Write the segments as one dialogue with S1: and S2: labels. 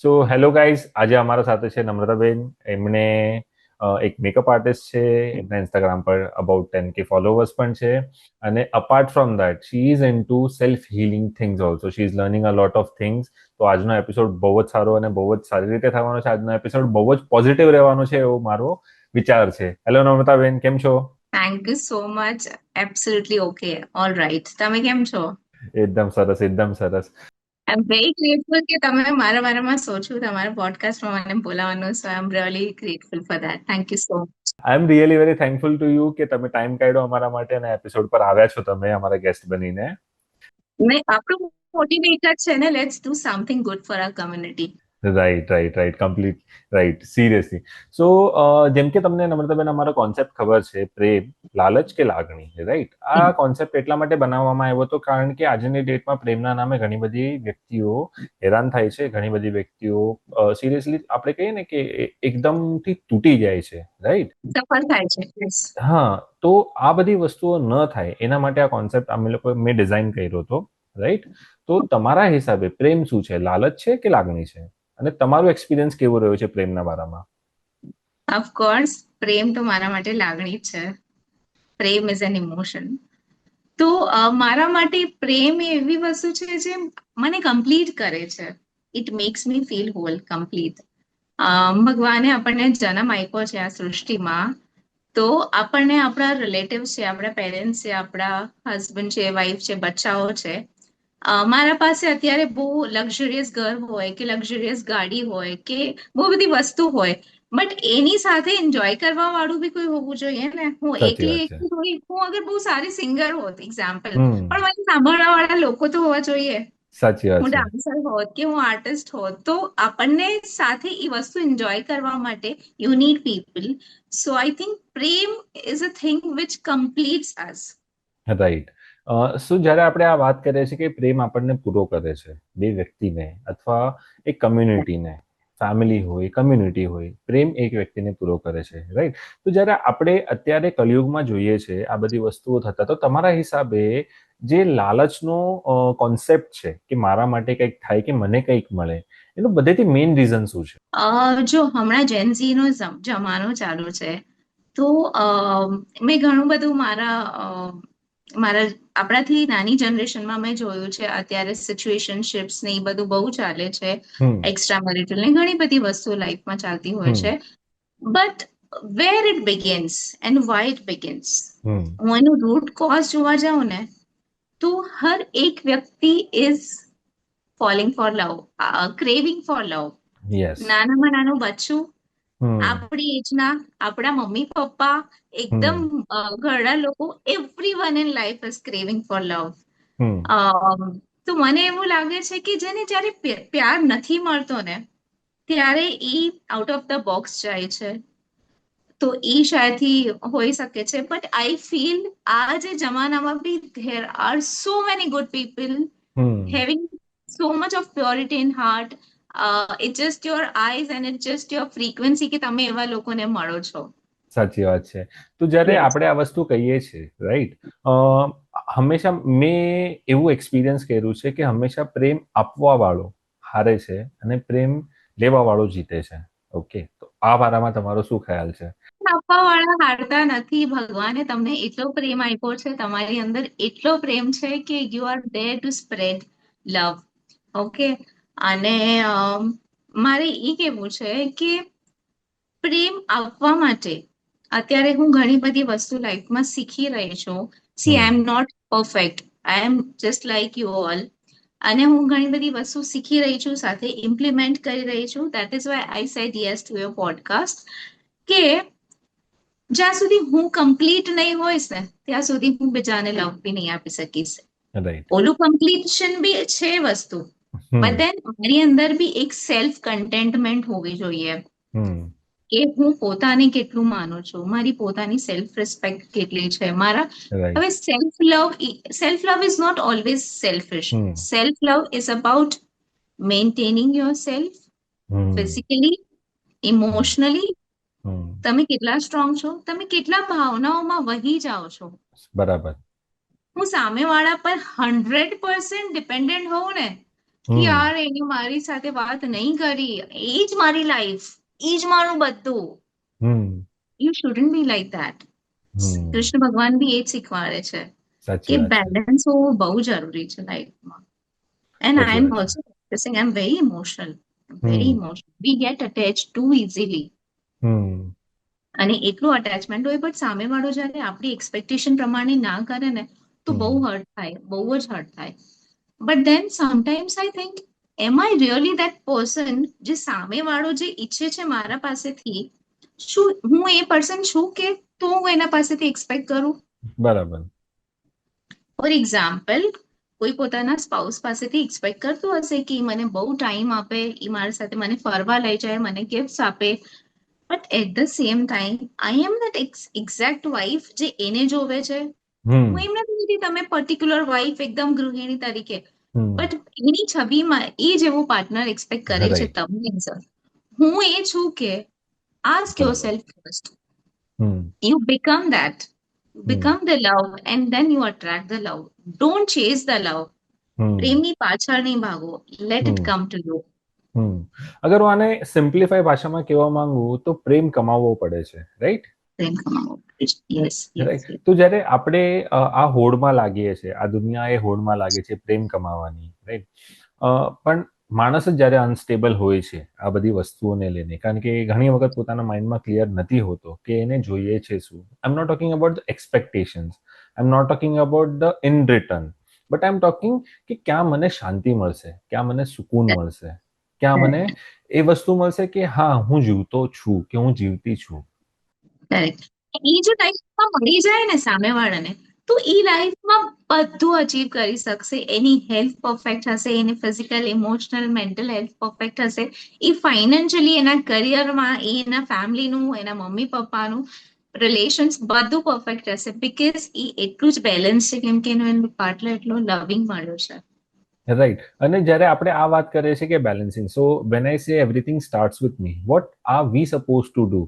S1: So hello guys, આજે અમારા સાથે છે નમ્રતાબેન. એમણે એક મેકઅપ આર્ટિસ્ટ છે. એમના ઇન્સ્ટાગ્રામ પર અબાઉટ 10K ફોલોવર્સ પણ છે. અને apart from that she is into self healing things also. She is learning a lot of things. તો આજનો એપિસોડ બહુ જ સારો અને બહુ જ સારી રીતે થવાનો છે. આજનો એપિસોડ બહુ જ પોઝિટિવ રહેવાનો છે એવો મારો વિચાર છે. હેલો નમ્રતાબેન, કેમ છો?
S2: Thank you so much. Absolutely okay. All right. તમે કેમ છો?
S1: એકદમ સરસ, એકદમ સરસ.
S2: આઈ એમ વેરી ગ્રેટફુલ કે તમે મારા બારામાં સોચ્યું તમારા પોડકાસ્ટમાં મને બોલાવવાનું. So I am really grateful for that. Thank you so much.
S1: I am really very thankful to you કે તમે ટાઈમ કાઢ્યો અમારા માટે અને એપિસોડ પર આવ્યા છો તમે અમારા ગેસ્ટ બનીને.
S2: ને આપણું મોટિવેટ જ છે ને, let's do something good for our community.
S1: Right, right, right, complete right, seriously. So જેમ કે તમને નમ્રતાબેન અમારો કોન્સેપ્ટ ખબર છે, પ્રેમ, લાલચ કે લાગણી, રાઈટ? આ કોન્સેપ્ટ એટલા માટે બનાવવામાં આવ્યો હતો કારણ કે આજની ડેટમાં પ્રેમના નામે ઘણી બધી વ્યક્તિઓ હેરાન થાય છે. ઘણી બધી વ્યક્તિઓ સિરિયસલી આપણે કહીએ ને કે એકદમથી તૂટી જાય છે, રાઈટ?
S2: સફળ થાય છે. Yes.
S1: હા, તો આ બધી વસ્તુઓ ન થાય એના માટે આ કોન્સેપ્ટ અમે લોકો મેં ડિઝાઇન કર્યો હતો, રાઈટ? તો તમારા હિસાબે પ્રેમ શું છે? લાલચ છે કે લાગણી છે? અને તમારો એક્સપિરિયન્સ કેવો રહ્યો છે પ્રેમના બારામાં?
S2: ઓફકોર્સ પ્રેમ તો મારા માટે લાગણી જ છે. પ્રેમ ઇઝ એન ઇમોશન. તો મારા માટે પ્રેમ એ એવી વસ્તુ છે જે મને કમ્પ્લીટ કરે છે. It makes me feel whole, complete. ભગવાને આપણને જન્મ આપ્યો છે આ સૃષ્ટિમાં. તો આપણને આપણા રિલેટિવ્સ છે, આપણા પેરેન્ટ્સ છે, આપણા હસબન્ડ છે, વાઈફ છે, બચ્ચાઓ છે. મારા પાસે અત્યારે બહુ લક્ઝરિયસ ઘર હોય કે લક્ઝરિયસ ગાડી હોય કે બહુ બધી વસ્તુ હોય, બટ એની સાથે એન્જોય કરવા વાળું બી કોઈ હોવું જોઈએ ને. હું
S1: સાચી
S2: એકલી
S1: વાત છે.
S2: એકલી થોડી, હું અગર બહુ સારી સિંગર હોત એક્ઝામ્પલ,
S1: હમ.
S2: પણ મને સાંભળવા વાળા લોકો તો હોવા જોઈએ.
S1: સાચી વાત
S2: હું
S1: છે.
S2: ડાન્સર હોત કે હું આર્ટિસ્ટ હોત, તો આપણને સાથે એ વસ્તુ એન્જોય કરવા માટે you need people. So I think prem is a thing which completes us.
S1: Right. શું જ્યારે આપણે આ વાત કરીએ છીએ કે પ્રેમ આપણને પૂરો કરે છે, બે વ્યક્તિને અથવા એક કમ્યુનિટીને, ફેમિલી હોય, કમ્યુનિટી હોય, પ્રેમ એક વ્યક્તિને પૂરો કરે છે, રાઈટ? તો જ્યારે આપણે અત્યારે કલયુગમાં જોઈએ છે આ બધી વસ્તુઓ થતા, તો તમારા હિસાબે જે લાલચનો કોન્સેપ્ટ છે કે મારા માટે કંઈક થાય કે મને કંઈક મળે, એનું બધેથી મેઇન રીઝન શું છે?
S2: જો હમણાં જેનઝી નો જમાનો ચાલુ છે, તો મેં ઘણું બધું મારા આપણાથી નાની જનરેશનમાં મેં જોયું છે. અત્યારે સિચ્યુએશનશિપ્સ ને એ બધું બહુ ચાલે છે.
S1: હમ.
S2: એક્સ્ટ્રા મેરિટલ ને ઘણી બધી વસ્તુઓ લાઈફમાં ચાલતી હોય
S1: હમ.
S2: છે. But where it begins and why it begins,
S1: hmm.
S2: હું એનું રૂટ કોઝ જોવા જાઉં ને, તો હર એક વ્યક્તિ is falling for love, craving for love.
S1: Yes.
S2: નાનામાં નાનું બચ્ચું,
S1: હમ.
S2: આપણી એજના, આપણા મમ્મી પપ્પા, એકદમ
S1: હમ.
S2: ઘરડા લોકો, every one in life is craving for love.
S1: Hmm.
S2: તો મને એવું લાગે છે કે જેને જ્યારે પ્યાર નથી મળતો ને, ત્યારે ઈ આઉટ ઓફ ધ બોક્સ જાય છે. તો ઈ શાયદથી હોઈ શકે છે. બટ આઈ ફીલ આ જે જમાનામાં બી there are so many good people
S1: hmm.
S2: having so much of purity in heart. It's just your eyes and it's just your frequency કે તમે એવા લોકોને મળો છો.
S1: સાચી વાત છે. તો જ્યારે
S2: Yes.
S1: આપણે આ વસ્તુ કહીએ છીએ, રાઈટ? હંમેશા મેં એવું એક્સપિરિયન્સ કર્યું છે કે હંમેશા પ્રેમ આપવા વાળો હારે છે અને પ્રેમ લેવા વાળો જીતે છે. ઓકે, તો આ બારામાં તમારો શું ખ્યાલ છે?
S2: આપવા વાળા હારતા નથી. ભગવાને તમને એટલો પ્રેમ આપ્યો છે, તમારી અંદર એટલો પ્રેમ છે કે you are there two spread love. Okay. અને મારે એ કેવું છે કે પ્રેમ આપવા માટે અત્યારે હું ઘણી બધી વસ્તુ લાઈફમાં શીખી રહી છું. See I
S1: hmm.
S2: Am not perfect, I am just like you all. અને હું ઘણી બધી વસ્તુ શીખી રહી છું, સાથે ઇમ્પ્લિમેન્ટ કરી રહી છું. That is why I said yes to your podcast. કે જ્યાં સુધી હું કમ્પ્લીટ નહીં હોઈશ ને, ત્યાં સુધી હું બીજાને લવ બી નહીં આપી શકીશ.
S1: રાઈટ.
S2: ઓલું કમ્પ્લીશન બી છે વસ્તુ, બટ
S1: હમ.
S2: દેન મારી અંદર બી એક સેલ્ફ કન્ટેન્ટમેન્ટ હોવી જોઈએ
S1: હમ.
S2: કે હું પોતાને કેટલું માનું છું, મારી પોતાની સેલ્ફ રિસ્પેક્ટ કેટલી છે મારા. હવે
S1: right.
S2: Self love is not always selfish.
S1: Hmm.
S2: Self love is about maintaining your self
S1: hmm.
S2: Physically,
S1: hmm.
S2: Emotionally.
S1: Hmm.
S2: તમે કેટલા સ્ટ્રોંગ છો, તમે કેટલા ભાવનાઓમાં વહી જાઓ છો.
S1: બરાબર.
S2: હું સામેવાળા પર 100% ડિપેન્ડન્ટ હોઉં ને, કે
S1: હમ
S2: યાર એને મારી સાથે વાત નહીં કરી, એ જ મારી લાઈફ, એ જ મારું બધું.
S1: Hmm
S2: you shouldn't be like that.
S1: Hmm
S2: Krishna Bhagwan be એ જ શીખવાડે છે
S1: સાચી
S2: કે
S1: વાત છે.
S2: બેલેન્સ હોવું બહુ જરૂરી છે લાઈફમાં. એન્ડ આઈ
S1: સાચી
S2: એમ
S1: વાત છે.
S2: Also practising. I am very emotional, very
S1: hmm
S2: emotional. We get attach to easily.
S1: Hmm
S2: અને એટલું અટેચમેન્ટ હોય, બટ સામેવાળો જયારે આપણી એક્સપેક્ટેશન પ્રમાણે ના કરે ને, તો બહુ
S1: હમ
S2: હર્ટ થાય, બહુ જ હર્ટ થાય. But then sometimes I think, am I really that person? જે સામેવાળો જે ઈચ્છે છે મારા પાસેથી, શું હું એ પર્સન છું કે તો હું એના પાસેથી એક્સપેક્ટ કરું?
S1: બરાબર.
S2: ફોર એક્ઝામ્પલ, કોઈ પોતાના સ્પાઉસ પાસેથી એક્સપેક્ટ કરતું હશે કે ઈ મને બહુ ટાઈમ આપે, ઈ મારી સાથે મને ફરવા લઈ જાય, મને ગિફ્ટ્સ આપે. But at the same time I am that exact wife જે એને જોવે છે. હું
S1: હમ
S2: એમ નથી કહેતી તમે પર્ટિક્યુલર વાઇફ એકદમ ગૃહિણી તરીકે,
S1: હમ
S2: બટ એની છબીમાં એ જેવો પાર્ટનર એક્સપેક્ટ કરે છે
S1: રાઈટ.
S2: તમને સર. હું એ છું કે ask
S1: બરાબર.
S2: yourself first.
S1: Hmm
S2: You become that.
S1: Hmm
S2: Become the love and then you attract the love. Don't chase the love.
S1: હમ
S2: પ્રેમની પાછળ નહીં ભાગો. Let it
S1: hmm
S2: come to you.
S1: હમ અગર હું આને સિમ્પ્લિફાઈ ભાષામાં કહેવા માંગુ તો પ્રેમ કમાવવો પડે છે, રાઈટ?
S2: પ્રેમ કમાવો. Yes, yes,
S1: right.
S2: yes.
S1: તો જ્યારે આપણે આ હોડમાં લાગીએ છીએ, આ દુનિયા એ હોડમાં લાગે છે પ્રેમ કમાવાની, રાઈટ? પણ માણસ જ જ્યારે અનસ્ટેબલ હોય છે આ બધી વસ્તુઓને લઈને, કારણ કે એ ઘણી વખત પોતાના માઇન્ડમાં ક્લિયર નથી હોતો કે એને જોઈએ છે શું. I am not talking about the expectations, I am not talking about the in return, but I am talking કે ક્યાં મને શાંતિ મળશે, ક્યાં મને સુકૂન મળશે, ક્યાં મને
S2: Correct.
S1: એ વસ્તુ મળશે કે હા હું જીવતો છું, કે હું જીવતી છું.
S2: Correct. એ જો લાઈફમાં મળી જાય ને સામેવાળાને, તો એ લાઈફમાં બધું અચીવ કરી શકશે. એની હેલ્થ પરફેક્ટ હશે, એની physical, emotional, mental health perfect હશે. એ ફાઇનાન્શિયલી, એના કરિયરમાં, એના ફેમિલીનું, એના મમ્મી પપ્પાનું રિલેશન્સ બધું પરફેક્ટ હશે. બીકોઝ એ એટલું જ બેલેન્સ છે, કેમ કે એનો પાર્ટનર એટલો લવિંગ મળ્યો છે.
S1: રાઈટ. અને જ્યારે આપણે આ વાત કરીએ છીએ કે balancing, so when I say everything starts with me, what are we suppose to do?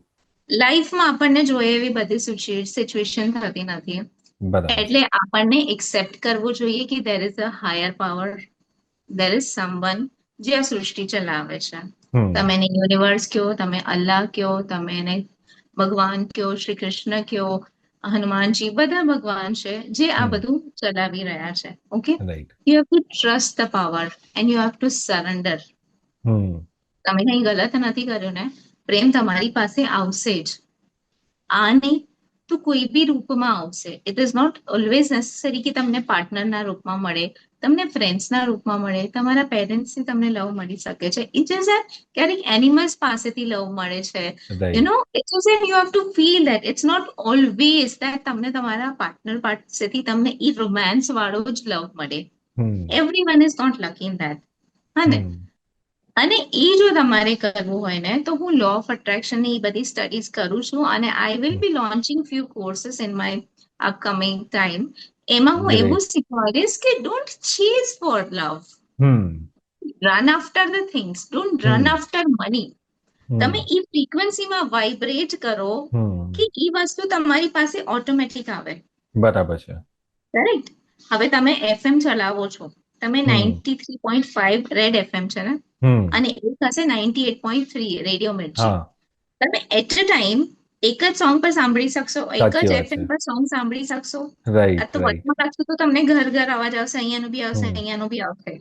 S2: લાઈફમાં આપણને જોઈએ એવી બધી સિચ્યુએશન થતી નથી.
S1: બરાબર.
S2: એટલે આપણને એક્સેપ્ટ કરવું જોઈએ કે દેર is a higher power, there is someone જે આ સૃષ્ટિ ચલાવે છે.
S1: હમ
S2: તમે એને યુનિવર્સ કયો, તમે અલ્લાહ કયો, તમે એને ભગવાન કયો, શ્રી કૃષ્ણ કયો, હનુમાનજી, બધા ભગવાન છે જે આ
S1: હમ
S2: બધું ચલાવી રહ્યા છે. Okay,
S1: right.
S2: You have to trust the power and you have to surrender.
S1: Hmm
S2: તમે કઈ ગલત નથી કર્યું ને, પ્રેમ તમારી પાસે આવશે જ. આ નહીં તો કોઈ બી રૂપમાં આવશે. It is not always necessary કે તમને પાર્ટનરના રૂપમાં મળે, તમને ફ્રેન્ડ્સના રૂપમાં મળે, તમારા પેરેન્ટ્સથી તમને લવ મળી શકે છે. ઇટ ઇઝ અ ક્યારેક એનિમલ્સ પાસેથી લવ મળે છે.
S1: Right.
S2: It is an you have to feel that. It's not always that તમને તમારા પાર્ટનર પાસેથી તમને એ રોમાન્સ વાળો જ લવ મળે.
S1: Hmm
S2: every one is not lucky in that. હા ને?
S1: હમ
S2: અને એ જો તમારે કરવું હોય ને, તો હું લો ઓફ અટ્રેક્શનની એ બધી સ્ટડીઝ કરું છું, અને I will be launching few courses in my upcoming time. એમાં હું એવું
S1: ગ્રેટ.
S2: શીખવાડીશ કે don't chase for love,
S1: hmm
S2: run after the things, don't run
S1: hmm
S2: after money. તમે
S1: હમ
S2: એ ફ્રીક્વન્સીમાં વાઇબ્રેટ કરો કે
S1: હમ
S2: એ વસ્તુ તમારી પાસે ઓટોમેટિક આવે.
S1: બરાબર છે.
S2: કરેક્ટ. હવે તમે એફએમ ચલાવો છો, તમે
S1: હમ
S2: 93.5 રેડ એફએમ છે ને,
S1: હમ
S2: અને એક હશે 98.3 રેડિયો મિર્ચી.
S1: હા,
S2: તમે એટ અ ટાઈમ એક જ સોંગ પર સાંભળી શકશો, એક
S1: સાચી
S2: જ
S1: વાત છે.
S2: એફએમ પર સોંગ સાંભળી શકશો. આ
S1: રાઈટ
S2: તો
S1: રાઈટ.
S2: વચમાં રાખશો તો તમને ઘર ઘર અવાજ આવશે, અહીંયાનું બી આવશે,
S1: હમ
S2: અહીંયાનું બી આવશે.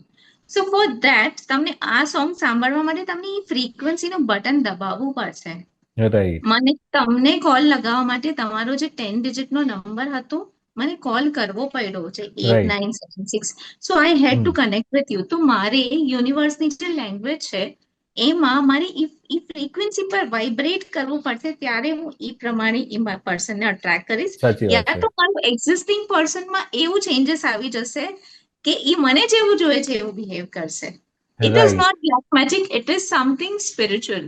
S2: સો ફોર ધેટ તમને આ સોંગ સાંભળવા માટે તમને એ ફ્રીક્વન્સીનું બટન દબાવવું પડશે.
S1: રાઈટ.
S2: મને તમને કોલ લગાવવા માટે તમારો જે 10 ડિજિટનો નંબર હતો, મને કોલ કરવો પડ્યો છે,
S1: right.
S2: 8976. So I had to
S1: hmm
S2: connect with you. તો મારે યુનિવર્સની જે લેંગ્વેજ છે એમાં મારે ઈ ફ્રીક્વન્સી પર વાઇબ્રેટ કરવું પડશે, ત્યારે હું એ પ્રમાણે એ પર્સનને અટ્રેક્ટ કરીશ.
S1: સાચી વાત
S2: યા
S1: છે.
S2: તો મારું એક્ઝિસ્ટિંગ પર્સનમાં એવું ચેન્જીસ આવી જશે કે એ મને જેવું જોઈએ છે એવું બિહેવ કરશે. It is
S1: right
S2: not black magic, it is something spiritual.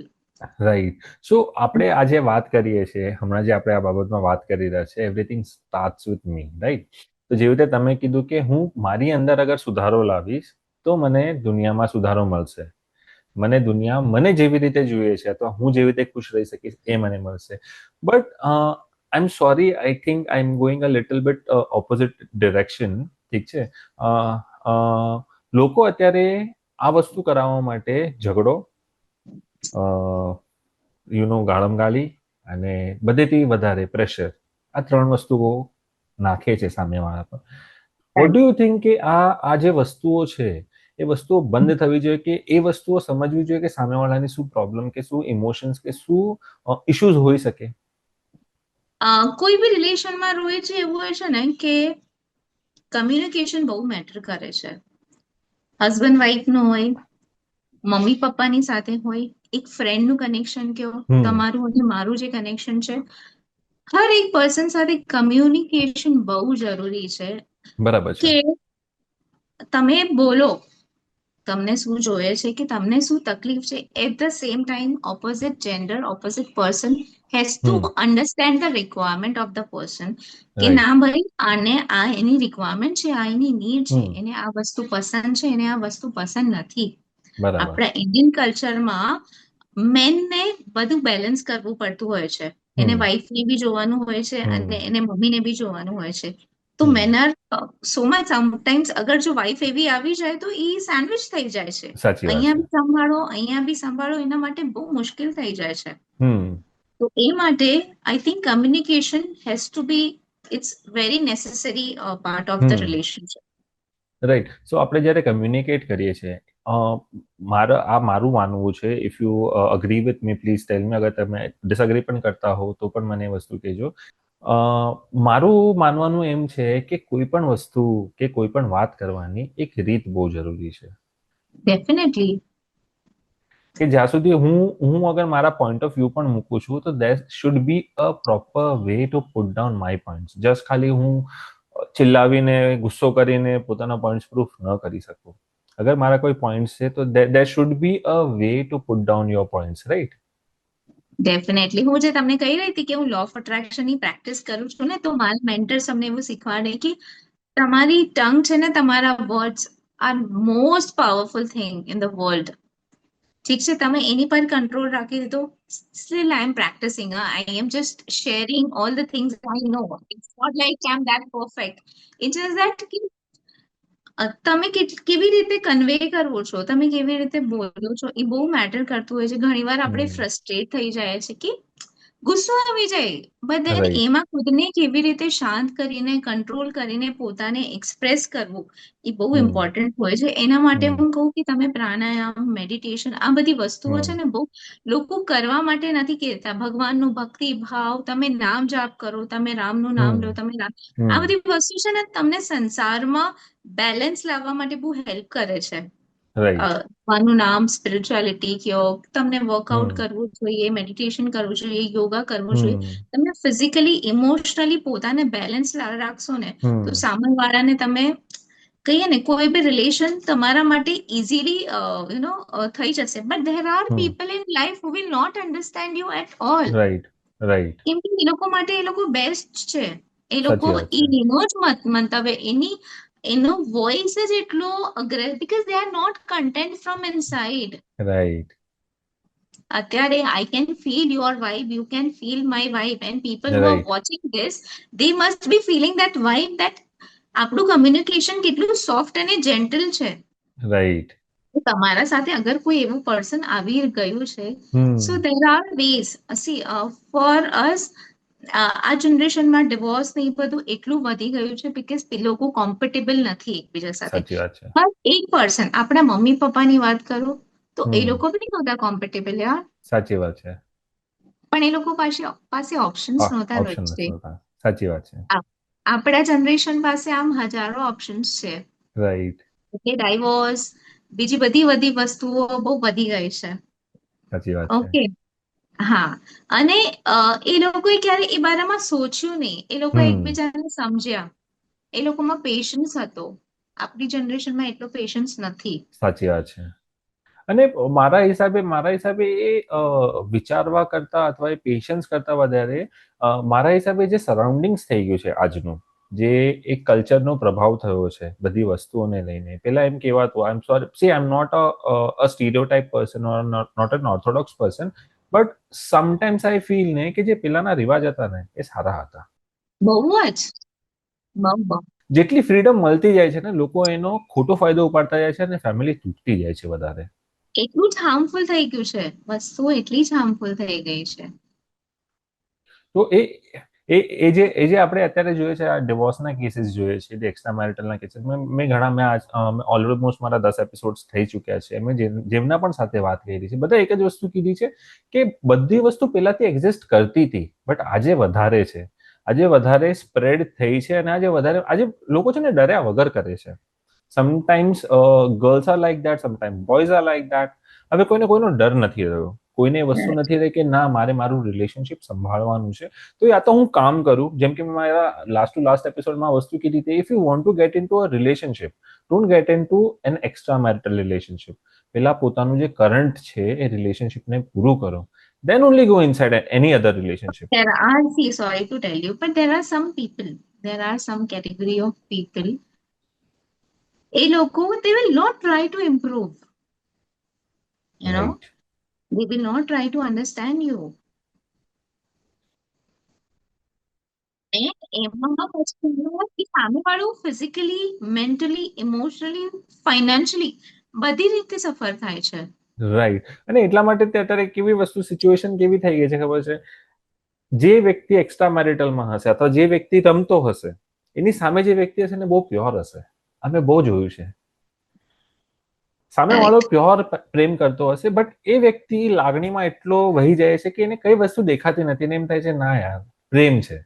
S1: Right. So આપણે આજે વાત કરીએ છીએ, હમણાં જે આપણે આ બાબતમાં વાત કરી રહ્યા છે, everything starts with me, right? તો જેવી રીતે તમે કીધું કે હું મારી અંદર અગર સુધારો લાવીશ તો મને દુનિયામાં સુધારો મળશે. મને દુનિયા મને જેવી રીતે જોઈએ છે અથવા હું જેવી રીતે ખુશ રહી શકીશ એ મને મળશે. But I am sorry, I think I am going a little bit opposite direction. ઠીક છે. અ, અ, લોકો અત્યારે આ વસ્તુ કરાવવા માટે ઝઘડો, ગાળમગાળી અને બધેથી વધારે પ્રેશર, આ 3 વસ્તુઓ નાખે છે સામેવાળા પર. વોટ ડુ યુ થિંક કે આ જે વસ્તુઓ છે એ વસ્તુઓ બંધ થવી જોઈએ, કે એ વસ્તુઓ સમજવી જોઈએ કે સામેવાળાની શું પ્રોબ્લેમ, કે શું ઇમોશન્સ, કે શું ઇશ્યુઝ હોઈ શકે?
S2: કોઈ બી રિલેશનમાં રોય છે એવું હોય છે ને કે કમ્યુનિકેશન બહુ મેટર કરે છે. હસબન્ડ વાઈફ નું હોય, મમ્મી પપ્પાની સાથે હોય, એક ફ્રેન્ડ નું કનેક્શન કયો, તમારું અને મારું જે કનેક્શન છે, હર એક પર્સન સાથે કમ્યુનિકેશન બહુ જરૂરી છે.
S1: બરાબર છે.
S2: કે તમે બોલો તમને શું જોઈએ છે, કે તમને શું તકલીફ છે. At the same time opposite gender, opposite person has to understand the requirement of the person. કે ના ભાઈ, આને આ એની રિક્વાયરમેન્ટ છે, આ એની નીડ છે, એને આ વસ્તુ પસંદ છે, એને આ વસ્તુ પસંદ નથી. આપણા ઇન્ડિયન કલ્ચરમાં મેનને બધું બેલેન્સ કરવું પડતું હોય છે. એને વાઈફને બી જોવાનું હોય છે અને એને મમ્મીને બી જોવાનું હોય છે. તો men are so much sometimes, અગર જો વાઈફ એવી આવી જાય તો એ સેન્ડવિચ થઈ જાય છે. અહીંયા બી સંભાળો, અહીંયા બી સંભાળો, એના માટે બહુ મુશ્કેલ થઈ જાય છે. તો એ માટે I think communication has to be, it's very necessary part of the relationship.
S1: Right. So આપણે જ્યારે કમ્યુનિકેટ કરીએ છીએ, મારું માનવું છે, if you agree with me please tell me, અગર તમે ડિસઅગ્રી પણ કરતા હો તો પણ મને એ વસ્તુ કહેજો. મારું માનવાનું એમ છે કે કોઈ પણ વસ્તુ કે કોઈ પણ વાત કરવાની એક રીત બહુ જરૂરી છે.
S2: ડેફિનેટલી.
S1: કે જ્યાં સુધી હું અગર મારા પોઈન્ટ ઓફ વ્યૂ પણ મૂકું છું, તો દેર should be a proper way to put down my points. Just ખાલી હું ચિલ્લાવીને, ગુસ્સો કરીને પોતાના પોઈન્ટ્સ પ્રૂફ ન કરી શકું. અગર મારા કોઈ પોઈન્ટ્સ છે તો દેર should be a way two put down your points, right?
S2: Definitely. હું જે તમને કહી રહી હતી કે હું લો ઓફ અટ્રેક્શનની પ્રેક્ટિસ કરું છું ને, તો મારા મેન્ટર્સ અમને એવું શીખવાડે કે તમારી ટંગ છે ને, તમારા words are most powerful thing in the world. ઠીક છે, તમે એની પર કંટ્રોલ રાખી દીધો. Still I am practicing, I am just sharing all the things I know. It's not like I am that perfect. It's just that કે તમે કેવી રીતે કન્વે કરવો છો, તમે કેવી રીતે બોલો છો, એ બહુ મેટર કરતું હોય છે. ઘણીવાર આપણે ફ્રસ્ટ્રેટ થઈ જાય છે, કે ગુસ્સો આવી જાય, બટ દેન એમાં ખુદને કેવી રીતે શાંત કરીને, કંટ્રોલ કરીને પોતાને એક્સપ્રેસ કરવું, એ બહુ ઇમ્પોર્ટન્ટ હોય છે. એના માટે હું કહું કે તમે પ્રાણાયામ, મેડિટેશન, આ બધી વસ્તુઓ છે ને, બહુ લોકો કરવા માટે નથી કહેતા. ભગવાનનું ભક્તિ ભાવ, તમે નામ જાપ કરો, તમે રામનું નામ લો, તમે આ બધી વસ્તુ છે ને, તમને સંસારમાં બેલેન્સ લાવવા માટે બહુ હેલ્પ કરે છે. ભગવાનનું નામ, સ્પિરિચ્યુઆલિટી કયો, તમને વર્કઆઉટ કરવું જોઈએ, મેડિટેશન કરવું જોઈએ, યોગા કરવું જોઈએ. તમે ફિઝિકલી, ઇમોશનલી પોતાને બેલેન્સ રાખશો ને, તો સામેવાળાને તમે કહીએ ને, કોઈ બી રિલેશન તમારા માટે ઇઝીલી થઈ જશે. But there are people in life who will not understand you at all.
S1: Right.
S2: કેમ કે એ લોકો માટે એ લોકો બેસ્ટ છે. એ લોકો એનો જ મંતવ્ય, એનો વોઇસ જ એટલો because they are not content from inside.
S1: Right.
S2: અત્યારે I can feel your vibe, you can feel my vibe, and people who are watching this, they must be feeling that vibe, that આપણું communication કેટલું soft અને gentle છે.
S1: Right.
S2: તમારા સાથે અગર કોઈ એવું પર્સન આવી ગયું છે, so there are ways. See for us, આ જનરેશનમાં ડિવોર્સ ને એ બધું એટલું વધી ગયું છે બીકોઝ લોકો કોમ્પેટેબલ નથી એકબીજા સાથે. બટ એક પર્સન, આપણા મમ્મી પપ્પાની વાત કરું તો એ લોકો બી નહોતા કોમ્પેટેબલ યાર.
S1: સાચી વાત છે.
S2: પણ એ લોકો પાસે ઓપ્શન્સ નહોતા.
S1: સાચી વાત છે.
S2: આપણા જનરેશન પાસે આમ હજારો ઓપ્શન્સ છે.
S1: રાઈટ.
S2: કે ડાયવોર્સ, બીજી બધી વસ્તુઓ બહુ વધી ગઈ છે.
S1: સાચી વાત છે.
S2: ઓકે. હા, અને એ લોકોએ ક્યારે એ બારામાં સોચ્યું નહીં. એ લોકો એકબીજાને સમજ્યા, એ લોકોમાં પેશન્સ હતો. આપણી જનરેશનમાં એટલો પેશન્સ નથી.
S1: સાચી વાત છે. અને મારા હિસાબે એ વિચારવા કરતા અથવા એ પેશન્સ કરતા વધારે મારા હિસાબે જે સરાઉન્ડિંગ્સ થઈ ગયું છે આજનું, જે એક કલ્ચરનો પ્રભાવ થયો છે બધી વસ્તુઓને લઈને. પેલા એમ કહેવાતું, I am sorry, see I am not a stereotype person or not an orthodox person, but sometimes I feel ને કે જે પેલાના રિવાજ હતા ને એ સારા હતા.
S2: બહુ જ.
S1: જેટલી ફ્રીડમ મળતી જાય છે ને, લોકો એનો ખોટો ફાયદો ઉપાડતા જાય છે અને ફેમિલી તૂટતી જાય છે વધારે.
S2: એટલું જ હાર્મફુલ થઈ ગયું છે, વસ્તુ એટલી જ હાર્મફુલ થઈ ગઈ છે.
S1: તો એ જે આપણે અત્યારે જોઈએ છે, આ ડિવોર્સના કેસીસ જોઈએ છે, જે એક્સ્ટ્રા મેરિટલના કેસીસ, મેં ઘણા, મેં ઓલમોસ્ટ મારા 10 એપિસોડ્સ થઈ ચૂક્યા છે, મેં જેમના પણ સાથે વાત કરી છે, બધા એક જ વસ્તુ કીધી છે કે બધી વસ્તુ પહેલાથી એક્ઝિસ્ટ કરતી હતી, બટ આજે વધારે છે, આજે વધારે સ્પ્રેડ થઈ છે, અને આજે લોકો છે ને ડર્યા વગર કરે છે. Sometimes girls are like that, sometimes boys are like that. હવે કોઈનો ડર નથી રહ્યો, કોઈને એ વસ્તુ નથી રહી કે ના, મારે મારું રિલેશનશિપ સંભાળવાનું છે, તો યા તો હું કામ કરું, જેમ કે મેં મારા લાસ્ટ ટુ લાસ્ટ એપિસોડમાં વસ્તુ કીધી હતી, if you want to get in to a relationship, don't get in to an extra marital relationship. પેલા પોતાનું જે કરંટ છે એ રિલેશનશિપને પૂરું કરો, then only go inside any other relationship.
S2: There are, see, sorry to tell you, but there are some people, there are some category of people, એ લોકો, they will not try to improve, you know,
S1: Right.
S2: they will not try to understand you. And એમાં પછી એવું હોય કે સામેવાળું physically, mentally, emotionally, financially બધી રીતે સફર થાય છે.
S1: રાઈટ. અને એટલા માટે તે અત્યારે કેવી વસ્તુ, સિચ્યુએશન કેવી થઈ ગઈ છે ખબર છે, જે વ્યક્તિ એક્સ્ટ્રા મેરિટલમાં હશે અથવા જે વ્યક્તિ રમતો હશે, એની સામે જે વ્યક્તિ હશે ને બહુ પ્યોર હશે. અમે બહુ જોયું છે, સામેવાળો
S2: કરેક્ટ.
S1: પ્યોર પ્રેમ કરતો હશે, બટ એ વ્યક્તિ લાગણીમાં એટલો વહી જાય છે કે એને કઈ વસ્તુ દેખાતી નથી, ને એમ થાય છે ના યાર પ્રેમ છે,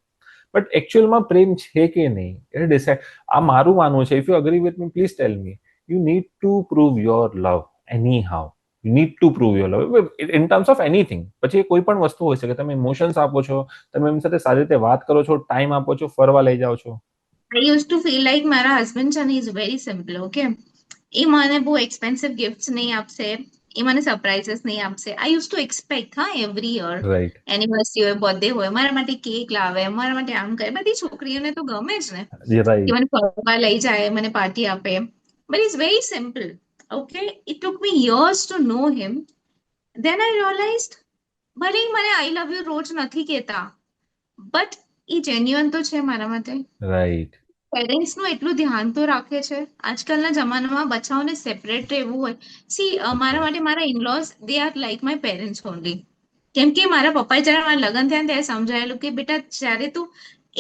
S1: બટ એકચ્યુઅલમાં પ્રેમ છે કે નહીં એ ડિસાઇડ. આ મારું માનવું છે. If you agree with me, please tell me. You need to prove your love any how. You need to prove your love in terms of anything. પછી કોઈ પણ વસ્તુ હોઈ શકે, તમે ઇમોશન્સ આપો છો, તમે એમની સાથે સારી રીતે વાત કરો છો, ટાઈમ આપો છો, ફરવા લઈ જાઓ છો.
S2: I used to feel like મારા હસબન્ડ છે ને, ઇઝ વેરી સિમ્પલ, ઓકે. એ મને બહુ એક્સપેન્સિવ ગિફ્ટ્સ નહીં આપશે, એ મને સરપ્રાઇઝીસ નહીં આપશે. આઈ યુઝ ટુ એક્સપેક્ટ, હા, એવરી યર
S1: રાઈટ.
S2: એનિવર્સરી હોય, બર્થડે હોય, મારા માટે કેક લાવે, મારા માટે આમ કરે. બધી છોકરીઓને તો ગમે જ ને કે
S1: રાઈટ.
S2: મને ફરવા લઈ જાય, મને પાર્ટી આપે. But it's very simple, okay. It took me years to know him. Then I realized, ભલે ઈ મને આઈ લવ યુ રોજ નથી કહેતા, બટ એ જેન્યુઅન તો છે મારા માટે.
S1: રાઈટ.
S2: પેરેન્ટ્સનું એટલું ધ્યાન તો રાખે છે. આજકાલના જમાનામાં બચ્ચાઓને સેપરેટ રહેવું હોય, સી, મારા માટે મારા in laws, they are like my parents only. કેમ કે મારા પપ્પાએ જ્યારે મારા લગ્ન થયા ને ત્યારે સમજાયેલું કે બેટા, જ્યારે તું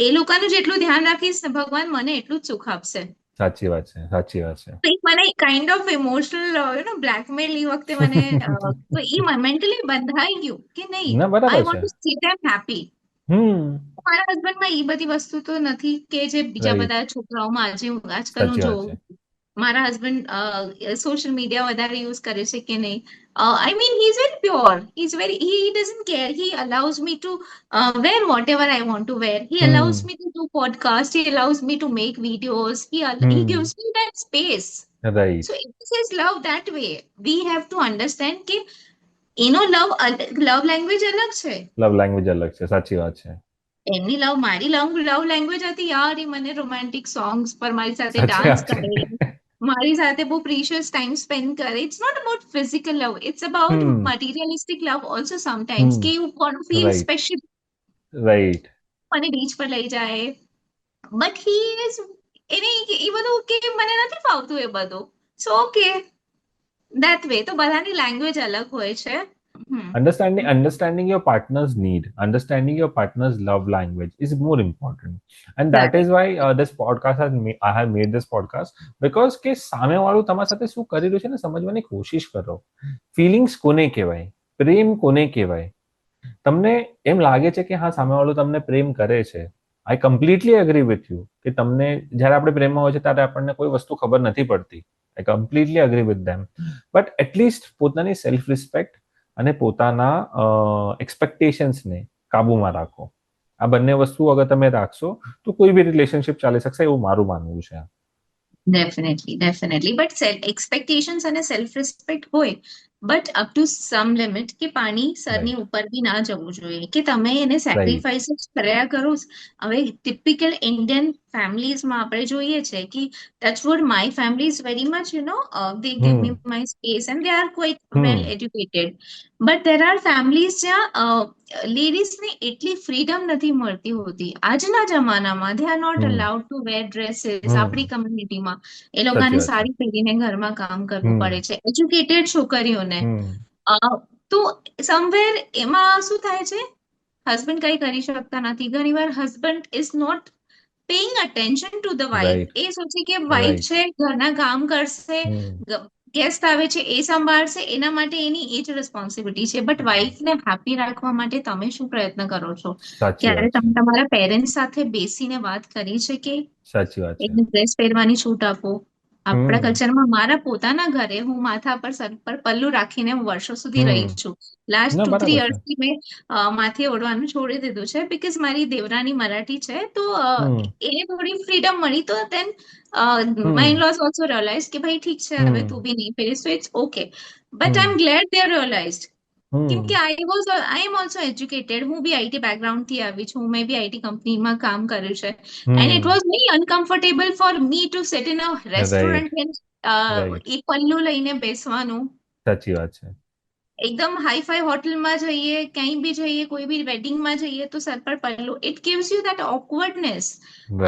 S2: એ લોકોનું જેટલું ધ્યાન રાખીશ ને, ભગવાન મને એટલું જ સુખ આપશે.
S1: સાચી વાત છે, સાચી વાત છે.
S2: તો એ મને કાઇન્ડ ઓફ ઇમોશનલ, બ્લેકમેલ એ વખતે મને, તો એ મેન્ટલી બંધાઈ ગયું કે નહીં,
S1: ના, બરાબર
S2: આઈ
S1: છે.
S2: Want to see them happy.
S1: Hmm.
S2: મારા હસબન્ડમાં એ બધી વસ્તુ તો નથી કે જે બીજા
S1: રાઈટ.
S2: બધા છોકરાઓમાં આજે આજકાલ હું
S1: સાચી વાત
S2: જોઉં.
S1: છે.
S2: મારા હસબન્ડ સોશિયલ મીડિયા વધારે યુઝ કરે છે કે નહીં? I mean, he is very pure, he is very, he doesn't care, he allows me to wear whatever I want to wear. He allows
S1: hmm.
S2: me to do podcast. He allows me to make videos. He
S1: hmm.
S2: gives me that space. So
S1: right.
S2: it is love that way. We have to understand કે એનો લવ language અલગ છે.
S1: લવ language અલગ છે, સાચી વાત છે.
S2: એમની લવ, મારી લવ લેંગ્વેજ હતી યાર, એ મને રોમેન્ટિક સોંગ્સ પર મારી સાથે
S1: સાચી
S2: ડાન્સ
S1: વાત છે.
S2: કરે, મારી સાથે બહુ પ્રીશિયસ ટાઈમ સ્પેન્ડ કરે. It's not about physical love, it's about
S1: hmm.
S2: Materialistic love also sometimes,
S1: hmm.
S2: કે you want to feel
S1: right.
S2: Special.
S1: Right.
S2: મને બીચ પર લઈ જાય, બટ હી ઇઝ, એને એ બધું કે મને નથી ફાવતું એ બધું. So okay, that way. તો બધાની લેંગ્વેજ અલગ હોય છે.
S1: Understanding your partner's need, understanding your partner's love language is more important, and that is why this podcast I have made this podcast, because કે સામે વાળું તમારા સાથે શું કરી રહ્યું છે ને સમજવાની કોશિશ કરો. ફિલિંગ્સ કોને કહેવાય, પ્રેમ કોને કહેવાય. તમને એમ લાગે છે કે હા સામેવાળું તમને પ્રેમ કરે છે, આઈ કમ્પ્લીટલી એગ્રી વિથ યુ કે તમને જ્યારે આપણે પ્રેમમાં હોય છે ત્યારે આપણને કોઈ વસ્તુ ખબર નથી પડતી. I completely agree with them, but at least પોતાની સેલ્ફ રિસ્પેક્ટ અને પોતાના એક્સપેક્ટેશન્સને કાબુમાં રાખો. આ બંને વસ્તુ અગર તમે રાખશો તો કોઈ બી રિલેશનશિપ ચાલી શકશે, એવું મારું માનવું છે.
S2: ડેફિનેટલી, બટ એક્સપેક્ટેશન્સ અને સેલ્ફ રિસ્પેક્ટ હોય, but up to some limit, કે પાણી સરની
S1: રાઈટ.
S2: ઉપર બી ના જવું જોઈએ, કે તમે એને
S1: રાઈટ.
S2: સેક્રિફાઈસ કર્યા કરો. હવે ટિપિકલ ઇન્ડિયન ફેમિલીઝમાં આપણે જોઈએ છે કે touchwood my family is very much, they give
S1: hmm.
S2: Me my space and they are quite well
S1: hmm.
S2: Educated. But there are families જ્યાં લેડીઝને એટલી ફ્રીડમ નથી મળતી હોતી. આજના જમાનામાં they are not
S1: hmm
S2: allowed to wear dresses. આપણી
S1: hmm
S2: કમ્યુનિટીમાં એ
S1: સાચી
S2: લોકોને
S1: વાત છે.
S2: સાડી પહેરીને ઘરમાં કામ કરવું પડે
S1: હમ
S2: છે, એજ્યુકેટેડ છોકરીઓને.
S1: હમ
S2: અ, તો સમવેર એમાં શું થાય છે, હસબન્ડ કઈ કરી શકતા નથી. ઘણીવાર husband is not paying attention to the wife.
S1: Right
S2: એ સોચે કે વાઇફ
S1: રાઈટ.
S2: છે, ઘરના કામ કરશે,
S1: હમ
S2: ગેસ્ટ આવે છે એ સંભાળશે, એના માટે એની એ જ રિસ્પોન્સિબિલિટી છે. બટ વાઇફને હેપી રાખવા માટે તમે શું પ્રયત્ન કરો છો?
S1: સાચી
S2: ક્યારે
S1: વાત છે.
S2: તમે તમારા પેરેન્ટ્સ સાથે બેસીને વાત કરી છે કે
S1: સાચી વાત છે.
S2: એને ડ્રેસ પહેરવાની છૂટ આપો? આપણા
S1: હમ
S2: કલ્ચરમાં મારા પોતાના ઘરે હું માથા પર સર પર પલ્લુ રાખીને હું વર્ષો સુધી રહી
S1: હમ
S2: છું. લાસ્ટ
S1: ના
S2: 2-3
S1: બરાબર છે.
S2: યર્સથી મેં માથે ઓઢવાનું છોડી દીધું છે, બીકોઝ મારી દેવરાની મરાઠી છે, તો
S1: હમ
S2: એને થોડી ફ્રીડમ મળી. તો then my
S1: hmm
S2: in laws also realize કે ભાઈ ઠીક છે, હવે
S1: હમ
S2: તું બી નહીં પહેરીશ, so it's okay. But I
S1: hmm
S2: am glad they realize. કેમ કે
S1: હમ
S2: આઈ એમ ઓલ્સો એજ્યુકેટેડ. હું બી આઈટી બેકગ્રાઉન્ડ થી આવી છું, મેં બી આઈટી કંપનીમાં કામ કર્યું છે. And it
S1: hmm
S2: was very uncomfortable for me to sit in a
S1: right
S2: restaurant and
S1: right.
S2: એ પલ્લુ લઈને બેસવાનું.
S1: સાચી વાત છે.
S2: એકદમ હાઈ ફાઈ હોટલમાં જઈએ, ક્યાંય બી જઈએ, કોઈ બી વેડિંગમાં જઈએ તો સર પર પલ્લુ, it gives you that awkwardness.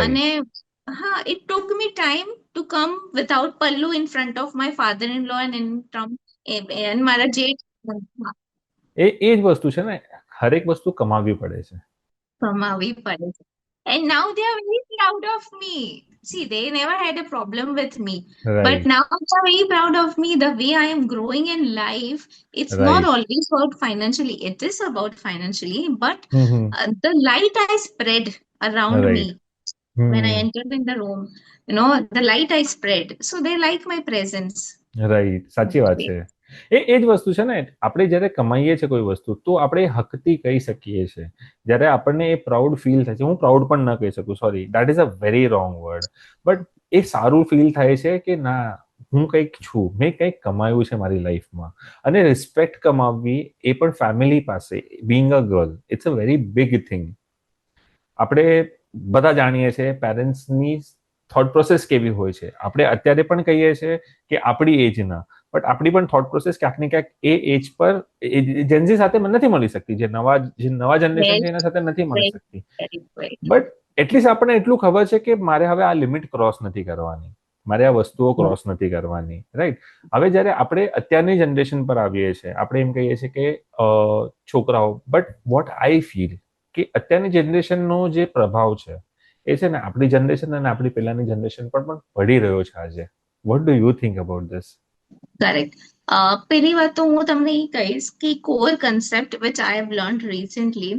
S2: અને
S1: રાઈટ.
S2: હા, it took me time to come without pallu in front of my father in law and in and મારા જેઠ.
S1: એ જ વસ્તુ છે ને, હરેક વસ્તુ કમાવવી પડે છે.
S2: કમાવી પડે છે. And now they are very proud of me. See, they never had a problem with me. But
S1: right
S2: now they are very proud of me. The way I am growing in life, it's not
S1: right.
S2: always about financially. It is about financially, but
S1: hmm
S2: the light I spread around me
S1: right.
S2: when I
S1: hmm
S2: entered in the room, the light I spread. So they like my presence.
S1: Right. સાચી વાત છે. એ જ વસ્તુ છે ને, આપણે જ્યારે કમાઈએ છીએ કોઈ વસ્તુ તો આપણે હકથી કહી શકીએ છીએ. જ્યારે આપણને એ પ્રાઉડ ફીલ થાય છે, હું પ્રાઉડ પણ ન કહી શકું, sorry, that is a very wrong word. But એ સારું ફીલ થાય છે કે ના, હું કંઈક છું, મેં કંઈક કમાયું છે મારી લાઈફમાં. અને રિસ્પેક્ટ કમાવવી એ પણ ફેમિલી પાસે, being a girl, it's a very big thing. આપણે બધા જાણીએ છીએ પેરેન્ટ્સની થોટ પ્રોસેસ કેવી હોય છે. આપણે અત્યારે પણ કહીએ છીએ કે આપણી એજના, બટ આપણી પણ થોટ પ્રોસેસ ક્યાંક ને ક્યાંક એ એજ પર જેન્ઝી સાથે નથી મળી શકતી. જે નવા જનરેશન
S2: Well,
S1: છે એના સાથે નથી મળી
S2: very,
S1: શકતી.
S2: very, very true.
S1: But at least આપણને એટલું ખબર છે કે મારે હવે આ લિમિટ ક્રોસ નથી કરવાની, મારે આ વસ્તુઓ ક્રોસ નથી કરવાની, રાઈટ. હવે જ્યારે આપણે અત્યારની જનરેશન પર આવીએ છીએ, આપણે એમ કહીએ છીએ કે છોકરાઓ, બટ વોટ આઈ ફીલ કે અત્યારની જનરેશનનો જે પ્રભાવ છે એ છે ને આપણી જનરેશન અને આપણી પહેલાની જનરેશન પર પણ પડી રહ્યો છે આજે. What do you think about this?
S2: Correct. પહેલી વાત તો હું તમને એ કહીશ કે core concept which I have learn recently,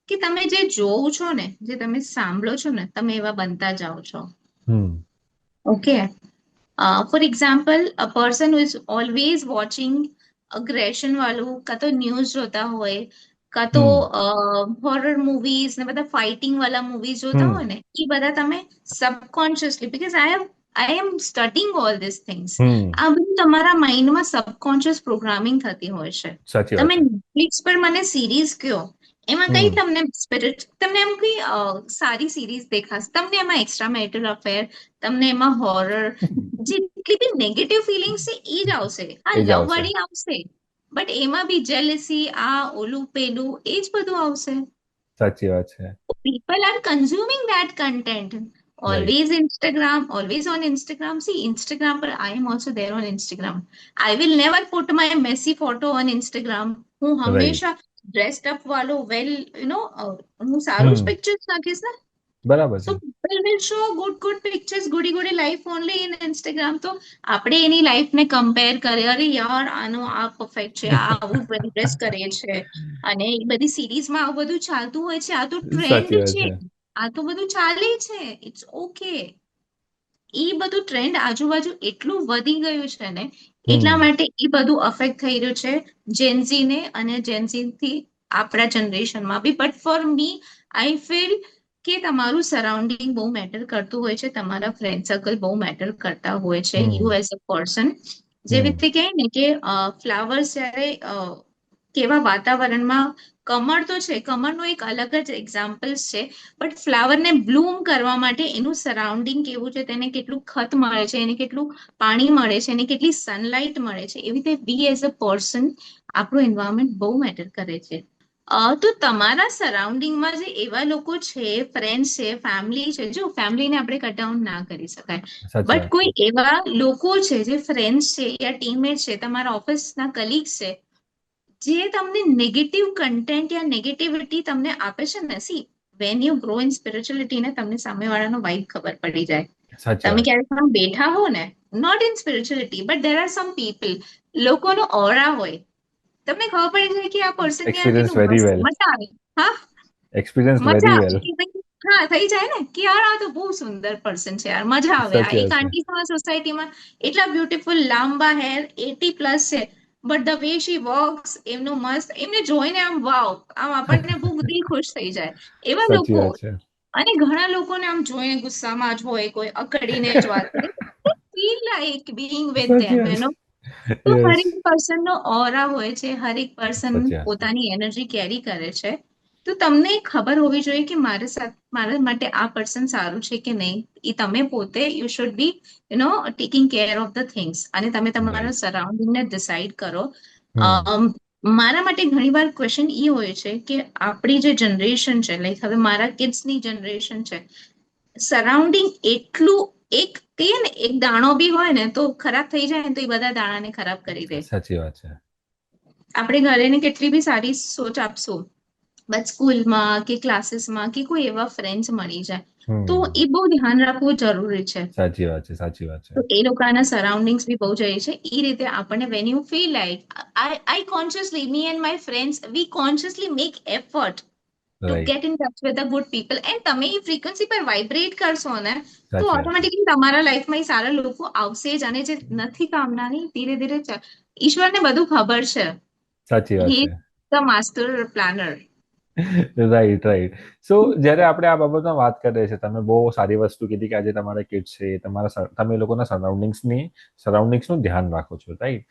S2: કે તમે જે જોવો છો ને, જે તમે સાંભળો છો ને, તમે એવા બનતા જાઓ છો.
S1: Hmm
S2: okay. For example, a person who is always watching aggression વાળું, કાં તો ન્યૂઝ જોતા હોય, કાં તો
S1: હમ
S2: હોરર મૂવીઝ ને બધા ફાઇટિંગ વાળા મૂવીઝ જોતા
S1: હમ
S2: હોય ને, એ બધા તમે subconsciously, because I am studying all this things,
S1: hmm
S2: આ બધું તમારા માઇન્ડમાં સબકોન્શિયસ પ્રોગ્રામિંગ થતી હોય છે.
S1: સાચી વાત
S2: તમે
S1: છે.
S2: નેટફ્લિક્સ પર મને સિરીઝ કયો, એમાં કઈ
S1: હમ
S2: તમને સ્પિરિટ, તમને એમ કઈ સારી સિરીઝ દેખાશે, તમને એમાં એક્સ્ટ્રા મેરિટલ અફેર, તમને એમાં હોરર, જેટલી બી નેગેટિવ ફિલિંગ્સ છે એ જ આવશે. હા,
S1: એ જ
S2: લવ
S1: આવશે.
S2: વાળી આવશે, બટ એમાં બી જેલસી, આ ઓલું પેલું, એ જ બધું આવશે.
S1: સાચી વાત છે.
S2: People are consuming that content.
S1: Right.
S2: Always Instagram, always on Instagram. See, Instagram, but I am also there on Instagram. I will never put my messy photo on Instagram. હું
S1: રાઈટ.
S2: હંમેશા dressed up વાળો, વેલ, હું સારું જ
S1: હમ
S2: pictures નાખીશ ને.
S1: બરાબર
S2: So
S1: છે.
S2: people will show good pictures, goody life only in Instagram. તો આપણે એની લાઈફને કમ્પેર કરે, અરે યાર આનો આ પરફેક્ટ છે, આ આવું બધી ડ્રેસ કરે છે, અને એ બધી સિરીઝમાં આવું બધું ચાલતું હોય છે, આ તો ટ્રેન્ડ
S1: સાચી વાત
S2: છે,
S1: છે.
S2: આ તો બધું ચાલે છે, ઇટ્સ ઓકે. એ બધું ટ્રેન્ડ આજુબાજુ એટલું વધી ગયું છે ને, એટલા
S1: હમ
S2: માટે એ બધું અફેક્ટ થઈ રહ્યું છે જેન્ઝીને, અને જેન્ઝી થી આપણા જનરેશનમાં બી. But for me, I feel કે તમારું સરાઉન્ડિંગ બહુ મેટર કરતું હોય છે, તમારા ફ્રેન્ડ સર્કલ બહુ મેટર કરતા હોય છે. You
S1: hmm
S2: as a person, જેવી
S1: હમ
S2: રીતે કહે ને કે ફ્લાવર્સ જ્યારે કેવા વાતાવરણમાં કમળ તો છે, કમળનો એક અલગ જ એક્ઝામ્પલ છે, બટ ફ્લાવરને બ્લૂમ કરવા માટે એનું સરાઉન્ડિંગ કેવું છે, તેને કેટલું ખત મળે છે, એને કેટલું પાણી મળે છે, એને કેટલી સનલાઇટ મળે છે, એવી રીતે વી એઝ અ પર્સન આપણું એન્વાયરમેન્ટ બહુ મેટર કરે છે. તો તમારા સરાઉન્ડિંગમાં જે એવા લોકો છે, ફ્રેન્ડ્સ છે, ફેમિલી છે, જો ફેમિલીને આપણે કટ ડાઉન ના કરી શકાય,
S1: સાચી
S2: બટ
S1: વાત છે.
S2: કોઈ એવા લોકો છે જે ફ્રેન્ડ્સ છે યા ટીમમેટ છે, તમારા ઓફિસના કલીગ્સ છે, જે તમને નેગેટિવ કન્ટેન્ટ યા નેગેટિવિટી તમને આપે છે ને, C when you grow in spirituality ને તમને સામેવાળાનો વાઇબ ખબર પડી જાય.
S1: સાચી
S2: તમે
S1: વાત
S2: ક્યારેક આમ બેઠા હો ને, not in spirituality but there are some people, લોકોનો ઓરા હોય, તમને ખબર પડી જાય કે આ
S1: છે.
S2: પર્સન યાર
S1: એક્સપિરિયન્સ
S2: કેટલું
S1: વેરી
S2: મસ્ત,
S1: વેલ.
S2: મજા આવે. હા,
S1: એક્સપિરિયન્સ
S2: મજા
S1: વેરી વેલ.
S2: આવે કે ભાઈ, હા થઈ જાય ને કે યાર આ તો બહુ સુંદર પર્સન છે યાર, મજા આવે. આ
S1: સાચી
S2: એક
S1: વાત છે.
S2: આંટી સોસાયટીમાં એટલા બ્યુટીફુલ લાંબા હેર 80+ છે, but the way she walks, એમનું મસ્ત, એમને જોઈને આમ વાવ, આમ આપણને બહુ દિલ ખુશ થઈ જાય એવા
S1: સાચી
S2: લોકો.
S1: વાત છે.
S2: અને ઘણા લોકોને આમ જોઈને ગુસ્સામાં જ હોય, કોઈ અકડીને જ વાત કરે, ફીલ લાઈક બીઇંગ વિથ
S1: સાચી
S2: ધેમ
S1: વાત
S2: યુ નો.
S1: છે.
S2: તો
S1: યસ.
S2: હરેક પર્સન નો ઓરા હોય છે, હરેક પર્સન
S1: સાચી વાત છે.
S2: પોતાની એનર્જી કેરી કરે છે. તો તમને ખબર હોવી જોઈએ કે મારા માટે આ પર્સન સારું છે કે નહીં. એ તમે પોતે you should be taking care of the things, અને તમે તમારા
S1: રાઈટ.
S2: સરાઉન્ડિંગને ડિસાઈડ કરો.
S1: હમ.
S2: અમ, મારા માટે ઘણીવાર ક્વેશ્ચન એ હોય છે કે આપણી જે જનરેશન છે, લાઈક હવે મારા કિડ્સની જનરેશન છે, સરાઉન્ડિંગ એટલું, એક કહીએ ને એક દાણો બી હોય ને તો ખરાબ થઈ જાય ને તો એ બધા દાણાને ખરાબ કરી દે.
S1: સાચી વાત છે.
S2: આપણે ઘરેને કેટલી બી સારી સોચ આપશું, બટ સ્કૂલમાં કે ક્લાસીસમાં કે કોઈ એવા ફ્રેન્ડ્સ મળી જાય તો
S1: હમ.
S2: એ બહુ ધ્યાન રાખવું જરૂરી છે.
S1: સાચી વાત છે. સાચી વાત છે.
S2: તો એ લોકોના સરાઉન્ડિંગ્સ બી બહુ જરૂરી છે. એ રીતે આપણને when you feel like I consciously, me and my friends, we consciously make effort to
S1: right.
S2: Get in touch with the good people, and તમે એ ફ્રીક્વન્સી પર વાઇબ્રેટ કરશો ને તો
S1: સાચી વાત છે.
S2: ઓટોમેટિકલી તમારા લાઈફમાં એ સારા લોકો આવશે જ. અને જે નથી કામનાની, ધીરે ધીરે ઈશ્વરને બધું ખબર છે.
S1: સાચી વાત
S2: હી
S1: છે.
S2: The master planner.
S1: Right, right. So જ્યારે આપણે આ બાબતમાં વાત કરીએ છીએ, તમે બહુ સારી વસ્તુ કીધી કે આજે તમારા કિડ્સ છે, તમે એ લોકોના સરાઉન્ડિંગ્સનું ધ્યાન રાખો છો, રાઈટ.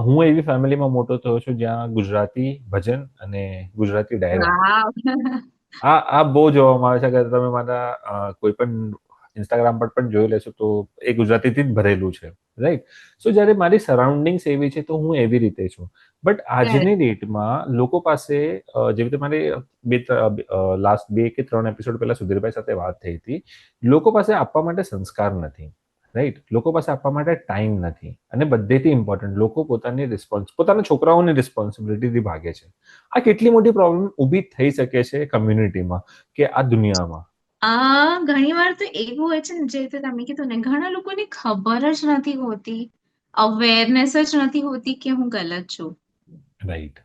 S1: હું એવી ફેમિલીમાં મોટો થયો છું જ્યાં ગુજરાતી ભજન અને ગુજરાતી ડાયરા
S2: વાવ.
S1: આ બહુ જોવામાં આવે છે. અગર તમે મારા કોઈ પણ ઇન્સ્ટાગ્રામ પર પણ જોઈ લેશો તો એ ગુજરાતીથી જ ભરેલું છે, રાઈટ. સો જ્યારે મારી સરાઉન્ડિંગ્સ એવી છે તો હું એવી રીતે છું. બટ આજની ડેટમાં લોકો પાસે જેવી રીતે મારી લાસ્ટ 2 કે 3 એપિસોડ પહેલા સુધીરભાઈ સાથે વાત થઈ હતી, લોકો પાસે આપવા માટે સંસ્કાર નથી, રાઈટ. લોકો પાસે આપવા માટે ટાઈમ નથી, અને બધેથી ઇમ્પોર્ટન્ટ લોકો પોતાના છોકરાઓની રિસ્પોન્સિબિલિટીથી ભાગે છે. આ કેટલી મોટી પ્રોબ્લેમ ઊભી થઈ શકે છે કમ્યુનિટીમાં કે આ દુનિયામાં.
S2: ઘણી વાર તો એવું હોય છે ને, જે રીતે તમે કીધું ને, ઘણા લોકોને ખબર જ નથી હોતી, અવેરનેસ જ નથી હોતી કે હું ગલત છું.
S1: રાઈટ.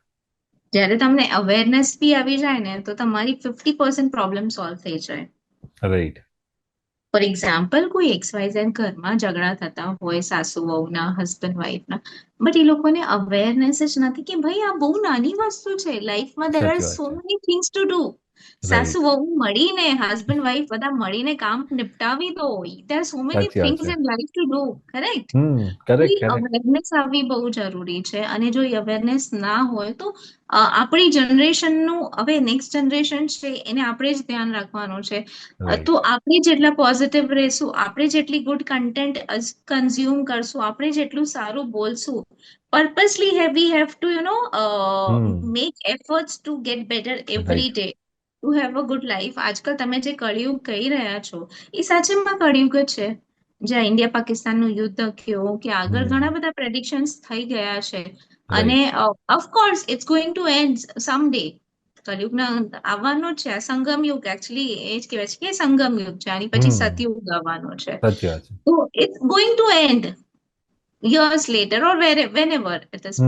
S2: જ્યારે તમને અવેરનેસ બી આવી જાય ને તો તમારી 50% પ્રોબ્લેમ સોલ્વ થઈ જાય.
S1: રાઈટ.
S2: ફોર એક્ઝામ્પલ, કોઈ XYZ ઘરમાં ઝઘડા થતા હોય, સાસુ વહુના, હસબન્ડ વાઈફના, બટ એ લોકોને અવેરનેસ જ નથી કે ભાઈ આ બહુ નાની વસ્તુ છે, લાઈફમાં દેર આર
S1: સાચી વાત
S2: સો
S1: છે.
S2: Many things to do. સાસુ
S1: રાઈટ.
S2: વહુ મળીને, હસબન્ડ વાઈફ બધા મળીને કામ નિપટાવી દો. દેર આર સો મેની
S1: સાચી વાત
S2: થિંગ્સ
S1: છે.
S2: In life to do, correct.
S1: Correct,
S2: A
S1: correct.
S2: Awareness આવવી બહુ જરૂરી છે. અને જો એ અવેરનેસ ના હોય તો આપણી જનરેશનનું, હવે નેક્સ્ટ જનરેશન છે એને આપણે જ ધ્યાન રાખવાનું છે. તો
S1: રાઈટ.
S2: આપણે જેટલા પોઝિટિવ રહેશું, આપણે જેટલી ગુડ કન્ટેન્ટ કન્ઝ્યુમ કરશું, આપણે જેટલું સારું બોલશું, purposely we have to make efforts to get better every
S1: right.
S2: Day to have a good life. આજકાલ તમે જે કળિયુગ કહી રહ્યા છો એ સાચેમાં કળિયુગ જ છે. જ્યાં ઇન્ડિયા પાકિસ્તાનનું યુદ્ધ થયો કે આગળ ઘણા બધા પ્રેડિક્શન્સ થઈ ગયા છે. અને
S1: right.
S2: Of course it's going to end some day. કલયુગના આવવાનો જ છે. આ સંગમ યુગ, એકચ્યુઅલી એ જ કહેવાય છે કે સંગમ યુગ છે. આની પછી સતયુગ આવવાનો છે.
S1: સાચી વાત છે.
S2: તો it's going to end years later or whenever it is.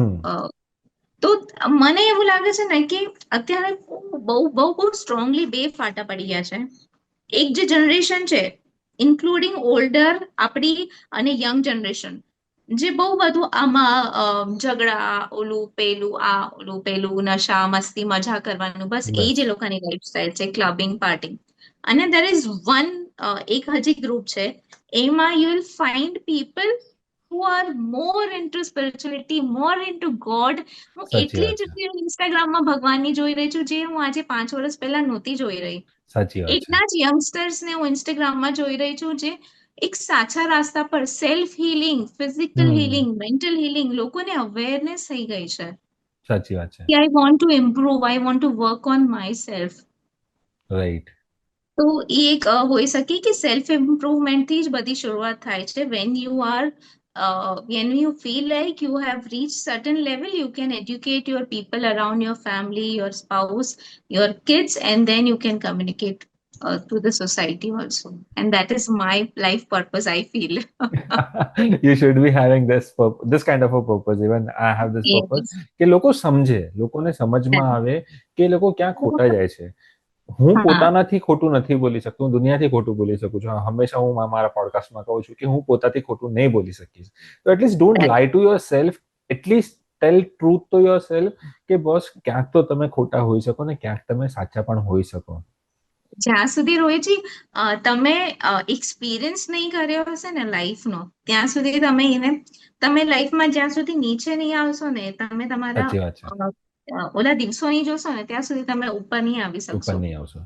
S2: તો મને એવું લાગે છે ને કે અત્યારે બહુ સ્ટ્રોંગલી બે ફાટા પડી ગયા છે. એક જે જનરેશન છે, ઇન્ક્લુડિંગ ઓલ્ડર આપણી અને યંગ જનરેશન, જે બહુ બધું આમાં ઝઘડા, ઓલું પેલું, નશા મસ્તી મજા કરવાનું, બસ એ
S1: બસ.
S2: જે લોકોની લાઈફસ્ટાઈલ છે, ક્લબિંગ પાર્ટી. અને there is one એક હજી ગ્રુપ છે, એમાં you will find people who are more into spirituality, more into God. હું
S1: સાચી
S2: એટલી
S1: વાત
S2: જ
S1: છે.
S2: ઇન્સ્ટાગ્રામમાં ભગવાનની જોઈ રહી છું, જે હું આજે 5 વર્ષ પહેલા નહોતી જોઈ રહી.
S1: સાચી વાત છે.
S2: એટલા જ યંગસ્ટર્સને હું ઇન્સ્ટાગ્રામમાં જોઈ રહી છું, જે એક સાચા રાસ્તા પર સેલ્ફ હીલિંગ, ફિઝિકલ
S1: હમ.
S2: હીલિંગ, મેન્ટલ હીલિંગ, લોકોને અવેરનેસ થઈ ગઈ છે
S1: સાચી વાત છે.
S2: કે I want to improve, I want to work on my self.
S1: Right.
S2: તો એ એક હોઈ શકે કે સેલ્ફ ઇમ્પ્રુવમેન્ટ થી જ બધી શરૂઆત થાય છે. When you feel like you have reached certain level, you can educate your people around, your family, your spouse, your kids, and then you can communicate to the society also. And that is my life purpose, I feel.
S1: You should be having this kind of a purpose. Even I have this purpose
S2: Yes.
S1: કે લોકો સમજે, લોકોને સમજમાં આવે કે એ લોકો ક્યાં ખોટા જાય છે. હું
S2: હા,
S1: પોતાનાથી ખોટું નથી બોલી શકતો, હું દુનિયાથી ખોટું બોલી શકું છું. હંમેશા હું મારા પોડકાસ્ટમાં કહું છું કે હું પોતાથી ખોટું નહીં બોલી શકીશ. તો at least don't lie to your self. At least tell truth to your self કે બોસ ક્યાંક તો તમે ખોટા હોઈ શકો ને ક્યાંક તમે સાચા પણ હોઈ શકો.
S2: જ્યાં સુધી રોહિતજી તમે એક્સપિરિયન્સ નહીં કર્યો હશે ને લાઈફનો, ત્યાં સુધી તમે લાઈફમાં જ્યાં સુધી નીચે નહીં આવશો ને, તમે તમારા
S1: સાચી વાત છે.
S2: ઓલા દિવસો નહીં જોશો ને, ત્યાં સુધી તમે ઉપર નહીં આવી
S1: ઉપર
S2: શકશો.
S1: નહીં આવશો.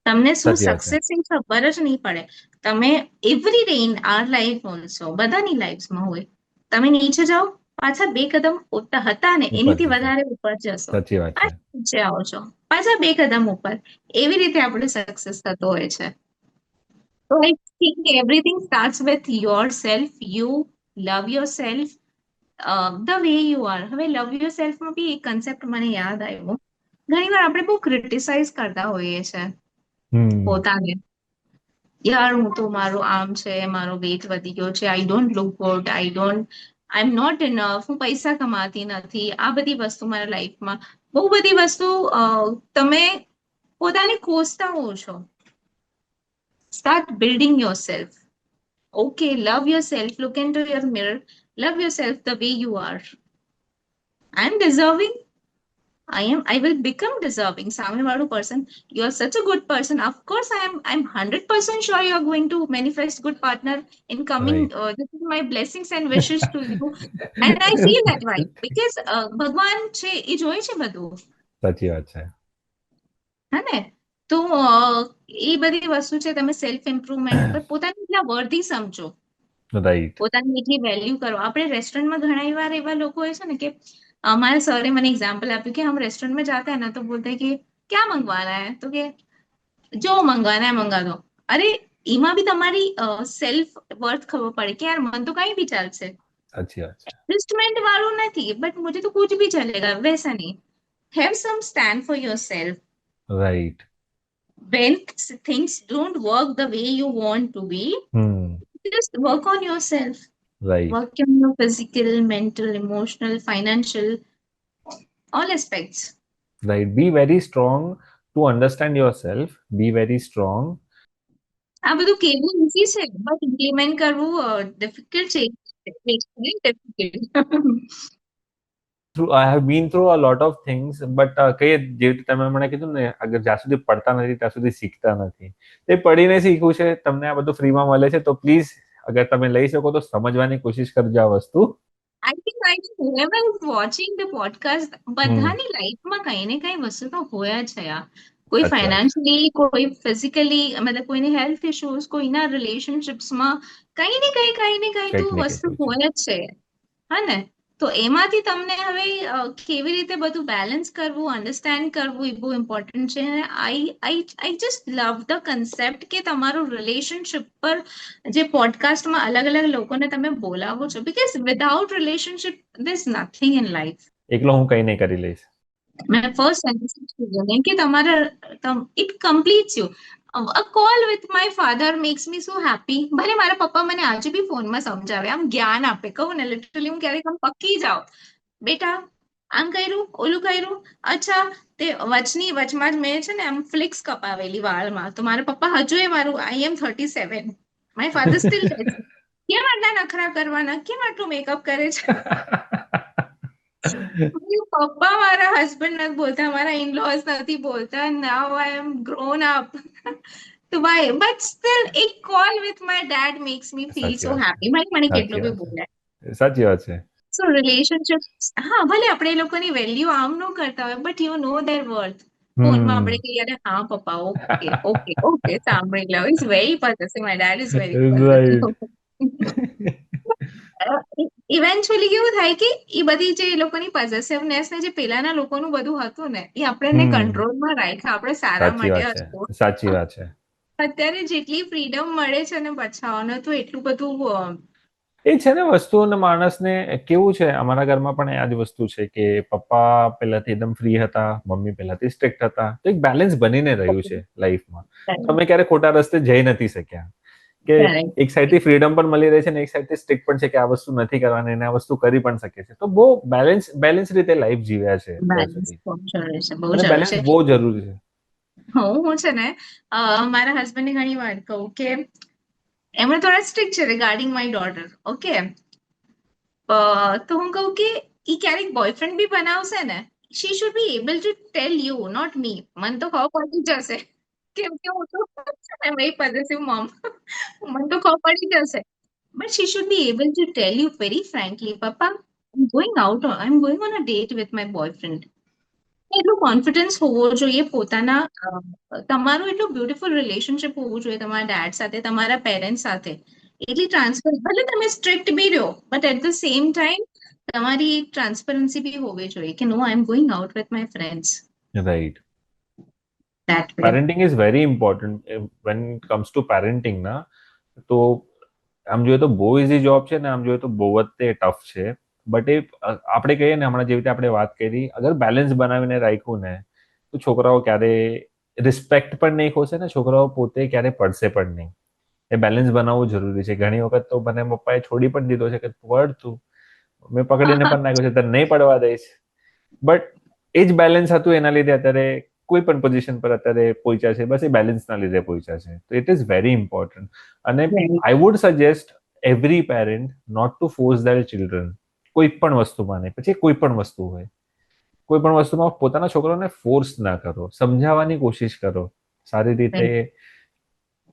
S2: તમને શું
S1: સાચી વાત છે.
S2: સક્સેસ ની ખબર જ નહીં પડે. તમે every day in our life also, બધાની લાઈફમાં હોય, તમે નીચે જાઓ, પાછા 2 કદમ હતા ને
S1: ઉપર
S2: એનીથી
S1: જશો.
S2: વધારે ઉપર જશો,
S1: સાચી વાત છે.
S2: પાછા નીચે આવો છો, પાછા 2 કદમ ઉપર. એવી રીતે આપણે સક્સેસ થતો હોય છે. તો I think everything starts with your self. You love your self the way you R. હવે લવ યોર સેલ્ફમાં બી એક કન્સેપ્ટ મને યાદ આવ્યો. ઘણી વાર આપણે બહુ ક્રિટિસાઇઝ કરતા હોઈએ છીએ
S1: હમ.
S2: પોતાને. યાર હું તો, મારું આમ છે, મારો વેટ વધી ગયો છે, I don't look good, I am not enough, હું પૈસા કમાતી નથી, આ બધી વસ્તુ મારા લાઈફમાં, બહુ બધી વસ્તુ તમે પોતાને કોસતા હો છો. Start building your self. Okay, love your self, look in to your mirror, love your self the way you are. I am deserving, I will become deserving. Samewalu person, you are such a good person. Of course, I'm 100% sure you are going to manifest good partner in coming.
S1: Right.
S2: This is my blessings and wishes to you. And I feel that way because ભગવાન છે એ જોઈ છે બધું,
S1: સાચી વાત છે.
S2: હે ને? તો એ બધી વસ્તુ છે. તમે સેલ્ફ ઇમ્પ્રુવમેન્ટ પર પોતાને એટલા વર્ધી સમજો,
S1: રાઈટ.
S2: પોતાની એટલી વેલ્યુ કરો. આપણે રેસ્ટોરન્ટમાં ઘણા વાર એવા લોકો હોય છે ને કે हमारे सर ने मैंने एग्जाम्पल आप्યું कि हम रेस्टोरेंट में जाते हैं ना, तो बोलते हैं कि क्या मंगवाना है, तो કે જો મંગવાના है મંગા દો. અરે એમાં બી તમારી સેલ્ફ વર્થ ખબર પડે કે યાર મન તો કઈ બી ચાલશે,
S1: સાચી વાત છે.
S2: એડજસ્ટમેન્ટ વાળું નથી, બટ मुझे तो कुछ भी चलेगा, वैसा नहीं. Have some stand for yourself.
S1: Right.
S2: When things don't work the way you want to be,
S1: hmm.
S2: just work on yourself.
S1: Right.
S2: Work on your physical, mental, emotional, financial, all aspects.
S1: Right. Be very strong to understand your self. Be very strong.
S2: આ બધું કેવું easy છે, but implement કરવું difficult છે. Difficult.
S1: I have been through a lot of things, but કઈ જે રીતે તમે મને કીધું ને, અગર જ્યાં સુધી પડતા નથી ત્યાં સુધી શીખતા નથી. તે પડીને શીખવું છે. તમને આ બધું ફ્રીમાં મળે છે, તો પ્લીઝ અગર તમે લઈ શકો તો સમજવાની કોશિશ કરજો આ વસ્તુ.
S2: I think whoever is watching the podcast, બધાની લાઈફમાં કઈ ને કઈ વસ્તુ તો હોય જ છે યાર. કોઈ
S1: સાચી વાત છે.
S2: ફાઇનાન્શિયલી, કોઈ ફિઝિકલી, મતલબ કોઈને હેલ્થ ઇશ્યુઝ, કોઈના રિલેશનશિપ્સમાં કઈ ને કઈ
S1: કંઈક
S2: તો
S1: ને કંઈક
S2: વસ્તુ
S1: હોય છે.
S2: હોય જ છે. હા ને? તો એમાંથી તમને હવે કેવી રીતે બધું બેલેન્સ કરવું, અન્ડરસ્ટેન્ડ કરવું, એ બહુ ઇમ્પોર્ટન્ટ છે. I just love the concept કે તમારું રિલેશનશિપ પર જે પોડકાસ્ટમાં અલગ અલગ લોકોને તમે બોલાવો છો, because without relationship there is nothing in life.
S1: એકલો હું કઈ નહીં કરી લઈશ.
S2: મેં ફર્સ્ટ સેન્ટેન્સ કીધું કે તમારા it completes you. A call with my father makes me so happy. ભલે મારા પપ્પા મને આજે બી ફોનમાં સમજાવે, આમ જ્ઞાન આપે, કહું ને લિટરલી હું ક્યારેક આમ પકી જાઓ, બેટા આમ કર્યું, ઓલું કર્યું, અચ્છા તે વચમાં જ મેં છે ને આમ ફ્લિક્સ કપાવેલી વાળમાં, તો મારા પપ્પા હજુ મારું, આઈ એમ 37, માય ફાધર સ્ટીલ કેમ આટલા નખરા કરવાના, કેમ આટલું મેકઅપ કરે છે. પપ્પા મારા હસબન્ડ નથી બોલતા, મારા ઇનલોઝ નથી બોલતા. નાઉ આઈ એમ ગ્રોન અપ. તો બાય બટ સ્ટીલ એક call with my dad max me feel
S1: સાચી
S2: સો
S1: વાત છે,
S2: હેપી. મને
S1: સાચી
S2: કેટલું બી
S1: વાત
S2: બોલે.
S1: છે, સાચી વાત છે.
S2: સો રિલેશનશિપ, હા ભલે આપણે એ લોકોની વેલ્યુ આમ ન કરતા હોય, but you no there worth. ફોનમાં આપણે
S1: હમ.
S2: કહીએ, અરે હા પપ્પા, ઓકે ઓકે ઓકે, સાંભળી લો. Is very possessive, my dad is very
S1: right.
S2: Possessive. Eventually કેવું થાય કે એ બધી જે એ લોકોની પોઝેસિવનેસ ને જે પેલાના લોકોનું બધું હતું ને, એ આપણને
S1: હમ.
S2: કંટ્રોલમાં રાખ્યા, આપણે સારા
S1: સાચી
S2: માટે
S1: વાત છે,
S2: હતું.
S1: સાચી વાત છે.
S2: અત્યારે જેટલી ફ્રીડમ મળે છે ને બચ્ચાઓને, તો એટલું બધું
S1: એ છે ને વસ્તુ, અને માણસને કેવું છે, અમારા ઘરમાં પણ આ જ વસ્તુ છે કે પપ્પા પહેલાથી એકદમ ફ્રી હતા, મમ્મી પહેલાથી સ્ટ્રિક્ટ હતા, તો એક બેલેન્સ બનીને રહ્યું છે લાઈફમાં. તો અમે ક્યારે ખોટા રસ્તે જઈ નથી શક્યા કે
S2: કરેક્ટ.
S1: એક સાઈડથી ફ્રીડમ પણ મળી રહે છે ને એક સાઈડથી સ્ટ્રિક્ટ પણ છે કે આ વસ્તુ નથી કરવાની અને આ વસ્તુ કરી પણ શકે છે. તો બહુ બેલેન્સ રીતે લાઈફ જીવ્યા છે અત્યાર
S2: બેલેન્સ
S1: સુધી,
S2: બહુ જરૂરી છે, બહુ
S1: અને
S2: જરૂરી
S1: બેલેન્સ
S2: છે.
S1: બહુ જરૂરી છે.
S2: હું છે ને મારા હસબન્ડને ઘણી વાર કહું કે એમણે થોડા સ્ટ્રિક્ટ છે રિગાર્ડિંગ માય ડોટર, ઓકે. તો હું કહું કે ઈ ક્યારેક બોયફ્રેન્ડ બી બનાવશે ને, she should be able to tell you, not me. મને તો ખબર પડી જશે, કેમ કે હું તો એમ એ પોઝેસિવ મોમ, મને તો ખબર પડી જશે. But she should be able to tell you very frankly, પપ્પા I am going on a date with my boyfriend. એટલું કોન્ફિડન્સ હોવો જોઈએ પોતાના, તમારું એટલું બ્યુટીફુલ રિલેશનશિપ હોવું જોઈએ તમારા ડેડ સાથે, તમારા પેરેન્ટ્સ સાથે. એટલી ટ્રાન્સપર, ભલે તમે સ્ટ્રિક્ટ બી રહ્યો, but at the same time તમારી ટ્રાન્સપરન્સી બી હોવી જોઈએ કે no, I am going out with my friends,
S1: right.
S2: That way.
S1: Parenting is very important when it comes to parenting ના. તો આમ જોઈએ તો બહુ ઇઝી જોબ છે ને આમ જોઈએ તો બહુ જ તે ટફ છે. બટ એ આપણે કહીએ ને હમણાં જેવી રીતે આપણે વાત કરી, અગર બેલેન્સ બનાવીને રાખ્યું ને તો છોકરાઓ ક્યારે રિસ્પેક્ટ પણ નહીં ખોશે ને છોકરાઓ પોતે ક્યારે પડશે પણ નહીં. એ બેલેન્સ બનાવવું જરૂરી છે. ઘણી વખત તો મને પપ્પાએ છોડી પણ દીધો છે કે પડ તું, મેં પકડીને પણ નાખ્યો છે તને નહીં પડવા દઈશ. બટ એ જ બેલેન્સ હતું, એના લીધે અત્યારે કોઈ પણ પોઝિશન પર અત્યારે પહોંચ્યા છે, બસ એ બેલેન્સના લીધે પહોંચ્યા છે. તો ઇટ ઇઝ વેરી ઇમ્પોર્ટન્ટ. અને I would suggest every parent not to force their children, કોઈ પણ વસ્તુમાં નહીં, પછી કોઈ પણ વસ્તુ હોય, કોઈ પણ વસ્તુમાં પોતાના છોકરાઓને ફોર્સ ના કરો, સમજાવવાની કોશિશ કરો સારી રીતે.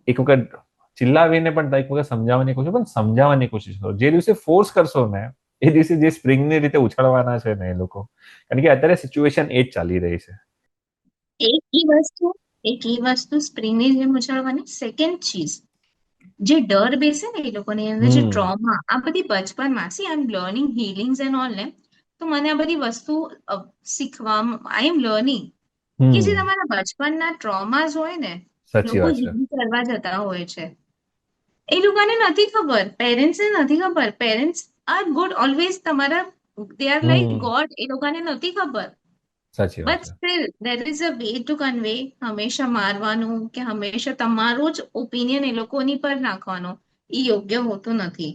S1: એક વખત ચિલ્લાવીને પણ એક વખત સમજાવવાની કોશિશ, પણ સમજાવવાની કોશિશ કરો. જે દિવસે ફોર્સ કરશો ને એ દિવસે જે સ્પ્રિંગની રીતે ઉછળવાના છે ને એ લોકો, કારણ કે અત્યારે સિચ્યુએશન એ જ ચાલી રહી છે.
S2: એક ઈ વસ્તુ એક ઈ વસ્તુ સ્પ્રિંગની જેમ ઉછાળવાની. સેકન્ડ ચીઝ, જે ડર બેસે ને એ લોકોની અંદર, જે
S1: હમ.
S2: ટ્રોમા, આ બધી બચપનમાં, see I am learning healings and all ને, તો મને આ બધી વસ્તુ શીખવામાં આઈ એમ લર્નિંગ કે જે
S1: હમ.
S2: તમારા બચપનના ટ્રોમાસ હોય ને,
S1: સાચી
S2: લોકો
S1: વાત છે.
S2: હીલ કરવા જતા હોય છે. એ લોકોને નથી ખબર, પેરેન્ટ્સને નથી ખબર. પેરેન્ટ્સ આર ગુડ ઓલવેઝ, તમારા they are like
S1: hmm.
S2: God, એ લોકોને નથી ખબર.
S1: સાચી વાત
S2: બટ
S1: છે.
S2: Still there is a way to convey. હંમેશા મારવાનું કે હંમેશા તમારું જ ઓપિનિયન એ લોકોની પર નાખવાનો, એ યોગ્ય હોતું નથી.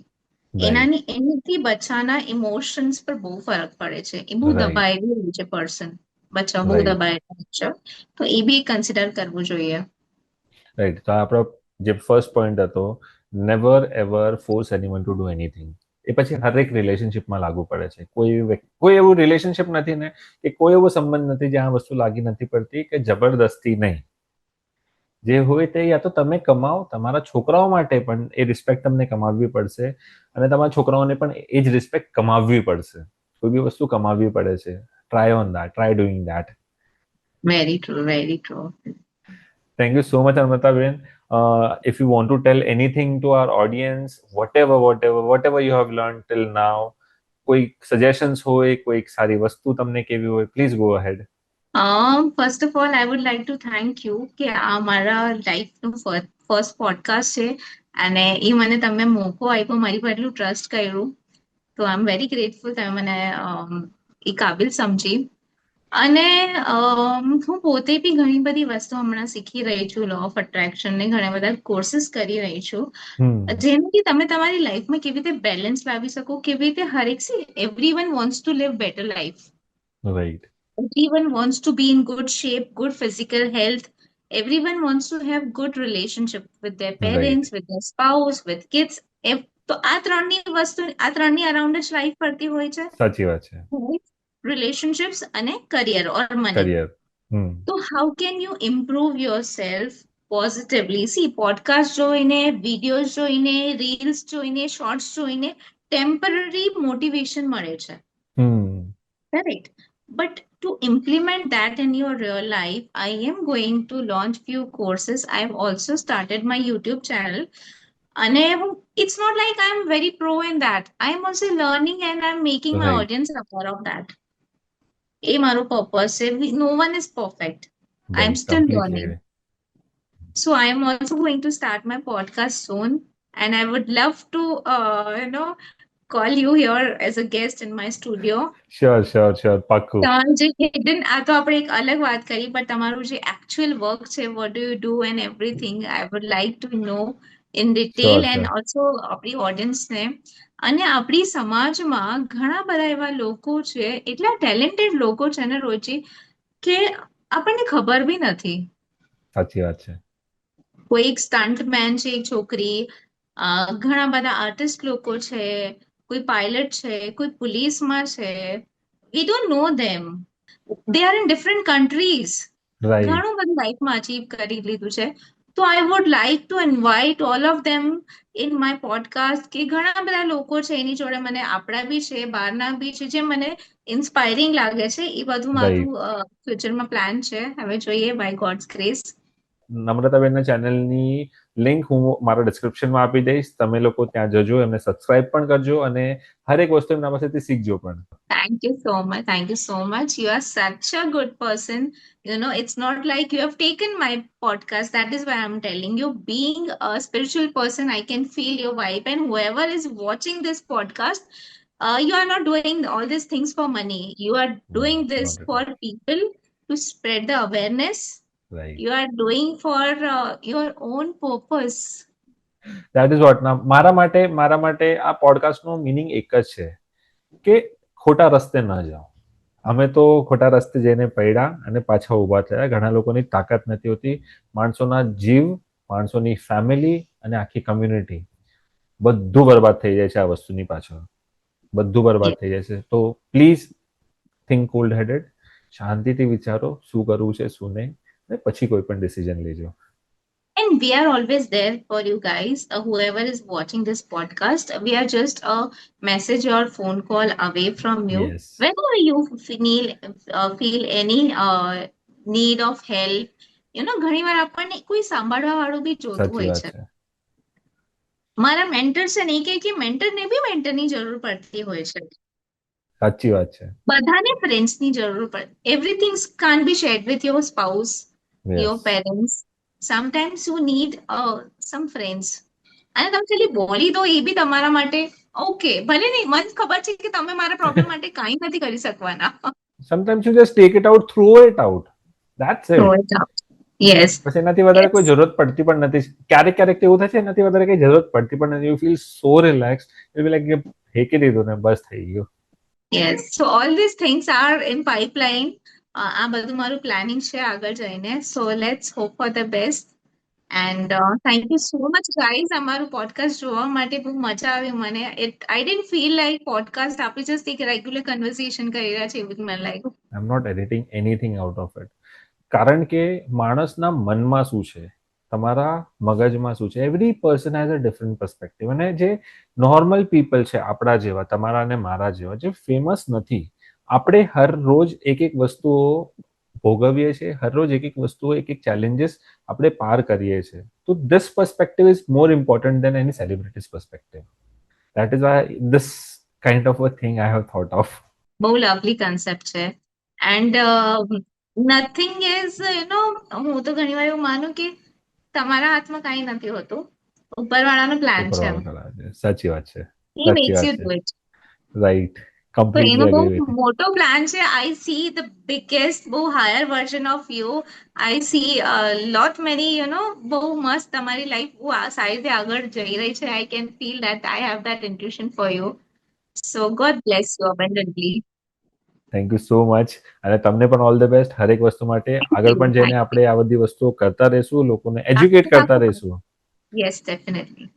S1: રાઈટ.
S2: એનાથી બચ્ચાના ઇમોશન્સ પર બહુ ફરક પડે છે. એ બહુ
S1: રાઈટ.
S2: દબાયેલું હોય છે પર્સન, બચ્ચા બહુ
S1: રાઈટ.
S2: દબાયેલા છે. તો એ બી કન્સિડર કરવું જોઈએ.
S1: રાઈટ. તો આપણો જે ફર્સ્ટ પોઈન્ટ હતો, never ever force anyone to do anything. એ પછી હરેક રિલેશનશિપમાં લાગુ પડે છે. કોઈ એવું રિલેશનશિપ નથી ને કે કોઈ એવો સંબંધ નથી જ્યાં આ વસ્તુ લાગી નથી પડતી કે જબરદસ્તી નહીં. જે હોય તે યા તો તમે કમાઓ, તમારા છોકરાઓ માટે પણ એ રિસ્પેક્ટ તમને કમાવવી પડશે, અને તમારા છોકરાઓને પણ એ જ રિસ્પેક્ટ કમાવવી પડશે. કોઈ બી વસ્તુ કમાવવી પડે છે. Try on that, try doing that.
S2: Very true, very true.
S1: Thank you so much, Amrita. If you want to tell anything to our audience, whatever you have learned till now, કોઈ suggestions હોય, કોઈક સારી વસ્તુ તમને કેવી હોય, please go ahead.
S2: First of all I would like to thank you કે આ મારા લાઈફનું ફર્સ્ટ પોડકાસ્ટ છે, અને એ મને તમે મોકો આપ્યો, મારી પર એટલું ટ્રસ્ટ કર્યું, તો આઈ એમ વેરી ગ્રેટફુલ. તમે મને એ કાબિલ સમજી. અને હું પોતે બી ઘણી બધી વસ્તુ હમણાં શીખી રહી છું, લો ઓફ અટ્રેક્શન ને ઘણા બધા કોર્सेस કરી રહી છું,
S1: Hmm.
S2: જેમ કે તમે તમારી લાઈફમાં કેવી રીતે બેલેન્સ લાવી શકો, કેવી રીતે હરેક, see everyone wants to live better life.
S1: Right.
S2: Everyone wants to be in good shape, good physical health. Everyone wants to have good relationship with their
S1: Right.
S2: parents, with their spouse, with kids. તો આ ત્રણની વસ્તુ, આ ત્રણની around જ life ફરતી હોય છે.
S1: સાચી વાત છે.
S2: રિલેશનશિપ્સ અને કરિયર ઓર મની.
S1: કરિયર. હમ.
S2: તો how can you improve your self positively C podcast જોઈને, વિડીયોઝ જોઈને, રીલ્સ જોઈને, શોર્ટ્સ જોઈને ટેમ્પરરી મોટિવેશન મળે છે. Correct. But to implement that in your real life, I am going to launch few courses. I've also started my YouTube channel. And it's not like I'm very pro in that. I'm also learning and I'm making my
S1: right,
S2: audience aware of that. A મારો purpose છે. No one is perfect. I'm
S1: right,
S2: still
S1: completely
S2: learning.
S1: Agree.
S2: So I am also going to start my podcast soon. And I would love to, call you here as a guest in my studio.
S1: Sure, પાક્કું.
S2: તમારું જે hidden આ તો આપણે એક અલગ વાત કરી પણ તમારું જે એકચ્યુઅલ વર્ક છે what do you do and everything I would like to no in detail and
S1: sure.
S2: Also આપણી ઓડિયન્સને અને આપણી સમાજમાં ઘણા બધા એવા લોકો છે એટલા ટેલેન્ટેડ લોકો છે ને રોજી કે આપણને ખબર બી નથી.
S1: સાચી વાત છે.
S2: કોઈ એક સ્ટન્ટમેન છે એક છોકરી, ઘણા બધા આર્ટિસ્ટ લોકો છે, કોઈ પાયલટ છે, કોઈ પોલીસમાં છે. We don't know them. They are in different countries.
S1: Right.
S2: ઘણું બધું લાઈફમાં અચીવ કરી લીધું છે. તો I would like to invite all of them in my podcast કે ઘણા બધા લોકો છે એની જોડે મને આપણા બી છે બહારના બી છે જે મને ઇન્સ્પાયરિંગ લાગે છે. એ બધું મારું
S1: રાઈટ.
S2: ફ્યુચરમાં પ્લાન છે. હવે જોઈએ બાય ગોડ્સ ગ્રેસ.
S1: નમ્રતાબેનના ચેનલની લિંક હું મારા ડિસ્ક્રિપ્શનમાં આપી દઈશ. તમે લોકો ત્યાં જજો, એમને સબસ્ક્રાઇબ પણ કરજો અને હરેક વસ્તુ એમના પાસેથી શીખજો પણ.
S2: Thank you so much. Thank you so much. You are such a good person. It's not like you have taken my podcast. That is why I'm telling you. Being a spiritual person, I can feel your vibe. And whoever is watching this podcast, you are not doing all these things for money. You are doing this
S1: not at
S2: for
S1: all.
S2: people to spread the awareness.
S1: Right.
S2: You are doing for your own purpose.
S1: That is what. મારા માટે આ પોડકાસ્ટનો meaning એક જ છે કે ખોટા રસ્તે ન જાઓ. અમે તો ખોટા રસ્તે જઈને પડ્યા અને પાછા ઊભા થયા. ઘણા લોકોની તાકાત નથી હોતી. માણસોના જીવ, માણસોની ફેમિલી અને આખી કમ્યુનિટી બધું બરબાદ થઈ જાય છે આ વસ્તુની પાછળ. બધું બરબાદ થઈ જાય છે. તો પ્લીઝ થિંક કોલ્ડ હેડેડ. શાંતિથી વિચારો શું કરવું છે શું નહીં, અને પછી કોઈ પણ ડિસિઝન લેજો.
S2: And we are always there for you guys. Whoever is watching this podcast, we are just a message or phone call away from you.
S1: Yes.
S2: Whenever you feel any need of help, ઘણી વાર આપણને કોઈ સાંભળવા વાળું બી જોતું
S1: સાચી
S2: હોય
S1: વાત
S2: છે.
S1: છે.
S2: મારા મેન્ટર છે ને એ કે મેન્ટરને બી મેન્ટરની જરૂર પડતી હોય છે.
S1: સાચી વાત છે.
S2: બધાને ફ્રેન્ડ્સની જરૂર પડે. Everything can be shared with your spouse, your
S1: yes.
S2: Parents. Sometimes you need some friends. અને તમે ખાલી બોલી દો એ બી તમારા માટે ઓકે. ભલે નહીં, મને ખબર છે કે તમે મારા પ્રોબ્લેમ માટે કાંઈ નથી કરી શકવાના.
S1: Sometimes you just take it out, throw it out. That's it.
S2: Yes.
S1: બસ એનાથી વધારે કોઈ જરૂરત પડતી પણ નથી. ક્યારેક એવું થાય છે, એનાથી વધારે કઈ જરૂરત પડતી પણ નથી. You feel so relax. You be like ફેંકી દીધું ને બસ થઈ ગયું.
S2: Yes. So all this things are in pipeline. આ બધું મારું પ્લાનિંગ છે આગળ જઈને. So let's hope for the best. And thank you so much guys અમારું પોડકાસ્ટ જોવા માટે. બહુ મજા આવી મને. I didn't feel like podcast આપણે જસ્ટ એક રેગ્યુલર કન્વર્સેશન કરી રહ્યા છે એવું જ મને લાગ્યું.
S1: આઈ am not editing anything out of it. કારણ કે માણસના મનમાં શું છે, તમારા મગજમાં શું છે, every person has a different perspective. અને જે નોર્મલ પીપલ છે આપણા જેવા, તમારા અને મારા જેવા, જે ફેમસ નથી, આપણે હર રોજ એક વસ્તુઓ ભોગવીએ છીએ, હર રોજ એક વસ્તુઓ, એક ચેલેન્જીસ આપણે પાર કરીએ છીએ. તો this perspective is more important then any celebrities perspective. That is why this kind of a thing I have thought of.
S2: બહુ લવલી કન્સેપ્ટ છે. એન્ડ નથિંગ ઇઝ હું તો ઘણી વાર એવું માનું કે તમારા હાથમાં કાંઈ નથી હોતું, ઉપરવાળાનો પ્લાન છે.
S1: સાચી વાત છે.
S2: He makes you do it.
S1: Right.
S2: તો
S1: કમ્પ્લીટલી
S2: એનો બહુ
S1: એગ્રી વિથ.
S2: મોટો પ્લાન છે. આઈ સી ધ બિગેસ્ટ, બહુ higher version of you. I C lot many બહુ મસ્ત તમારી લાઈફ બહુ આ સાઈડે આગળ જઈ રહી છે. I can feel that. I have that intuition for you. So God bless you abundantly.
S1: Thank you so much. અને તમને પણ ઓલ ધ બેસ્ટ હરેક વસ્તુ માટે. આગળ પણ જઈને આપણે આ બધી વસ્તુઓ કરતા રહીશું, લોકોને એજ્યુકેટ કરતા રહીશું.
S2: Yes, definitely.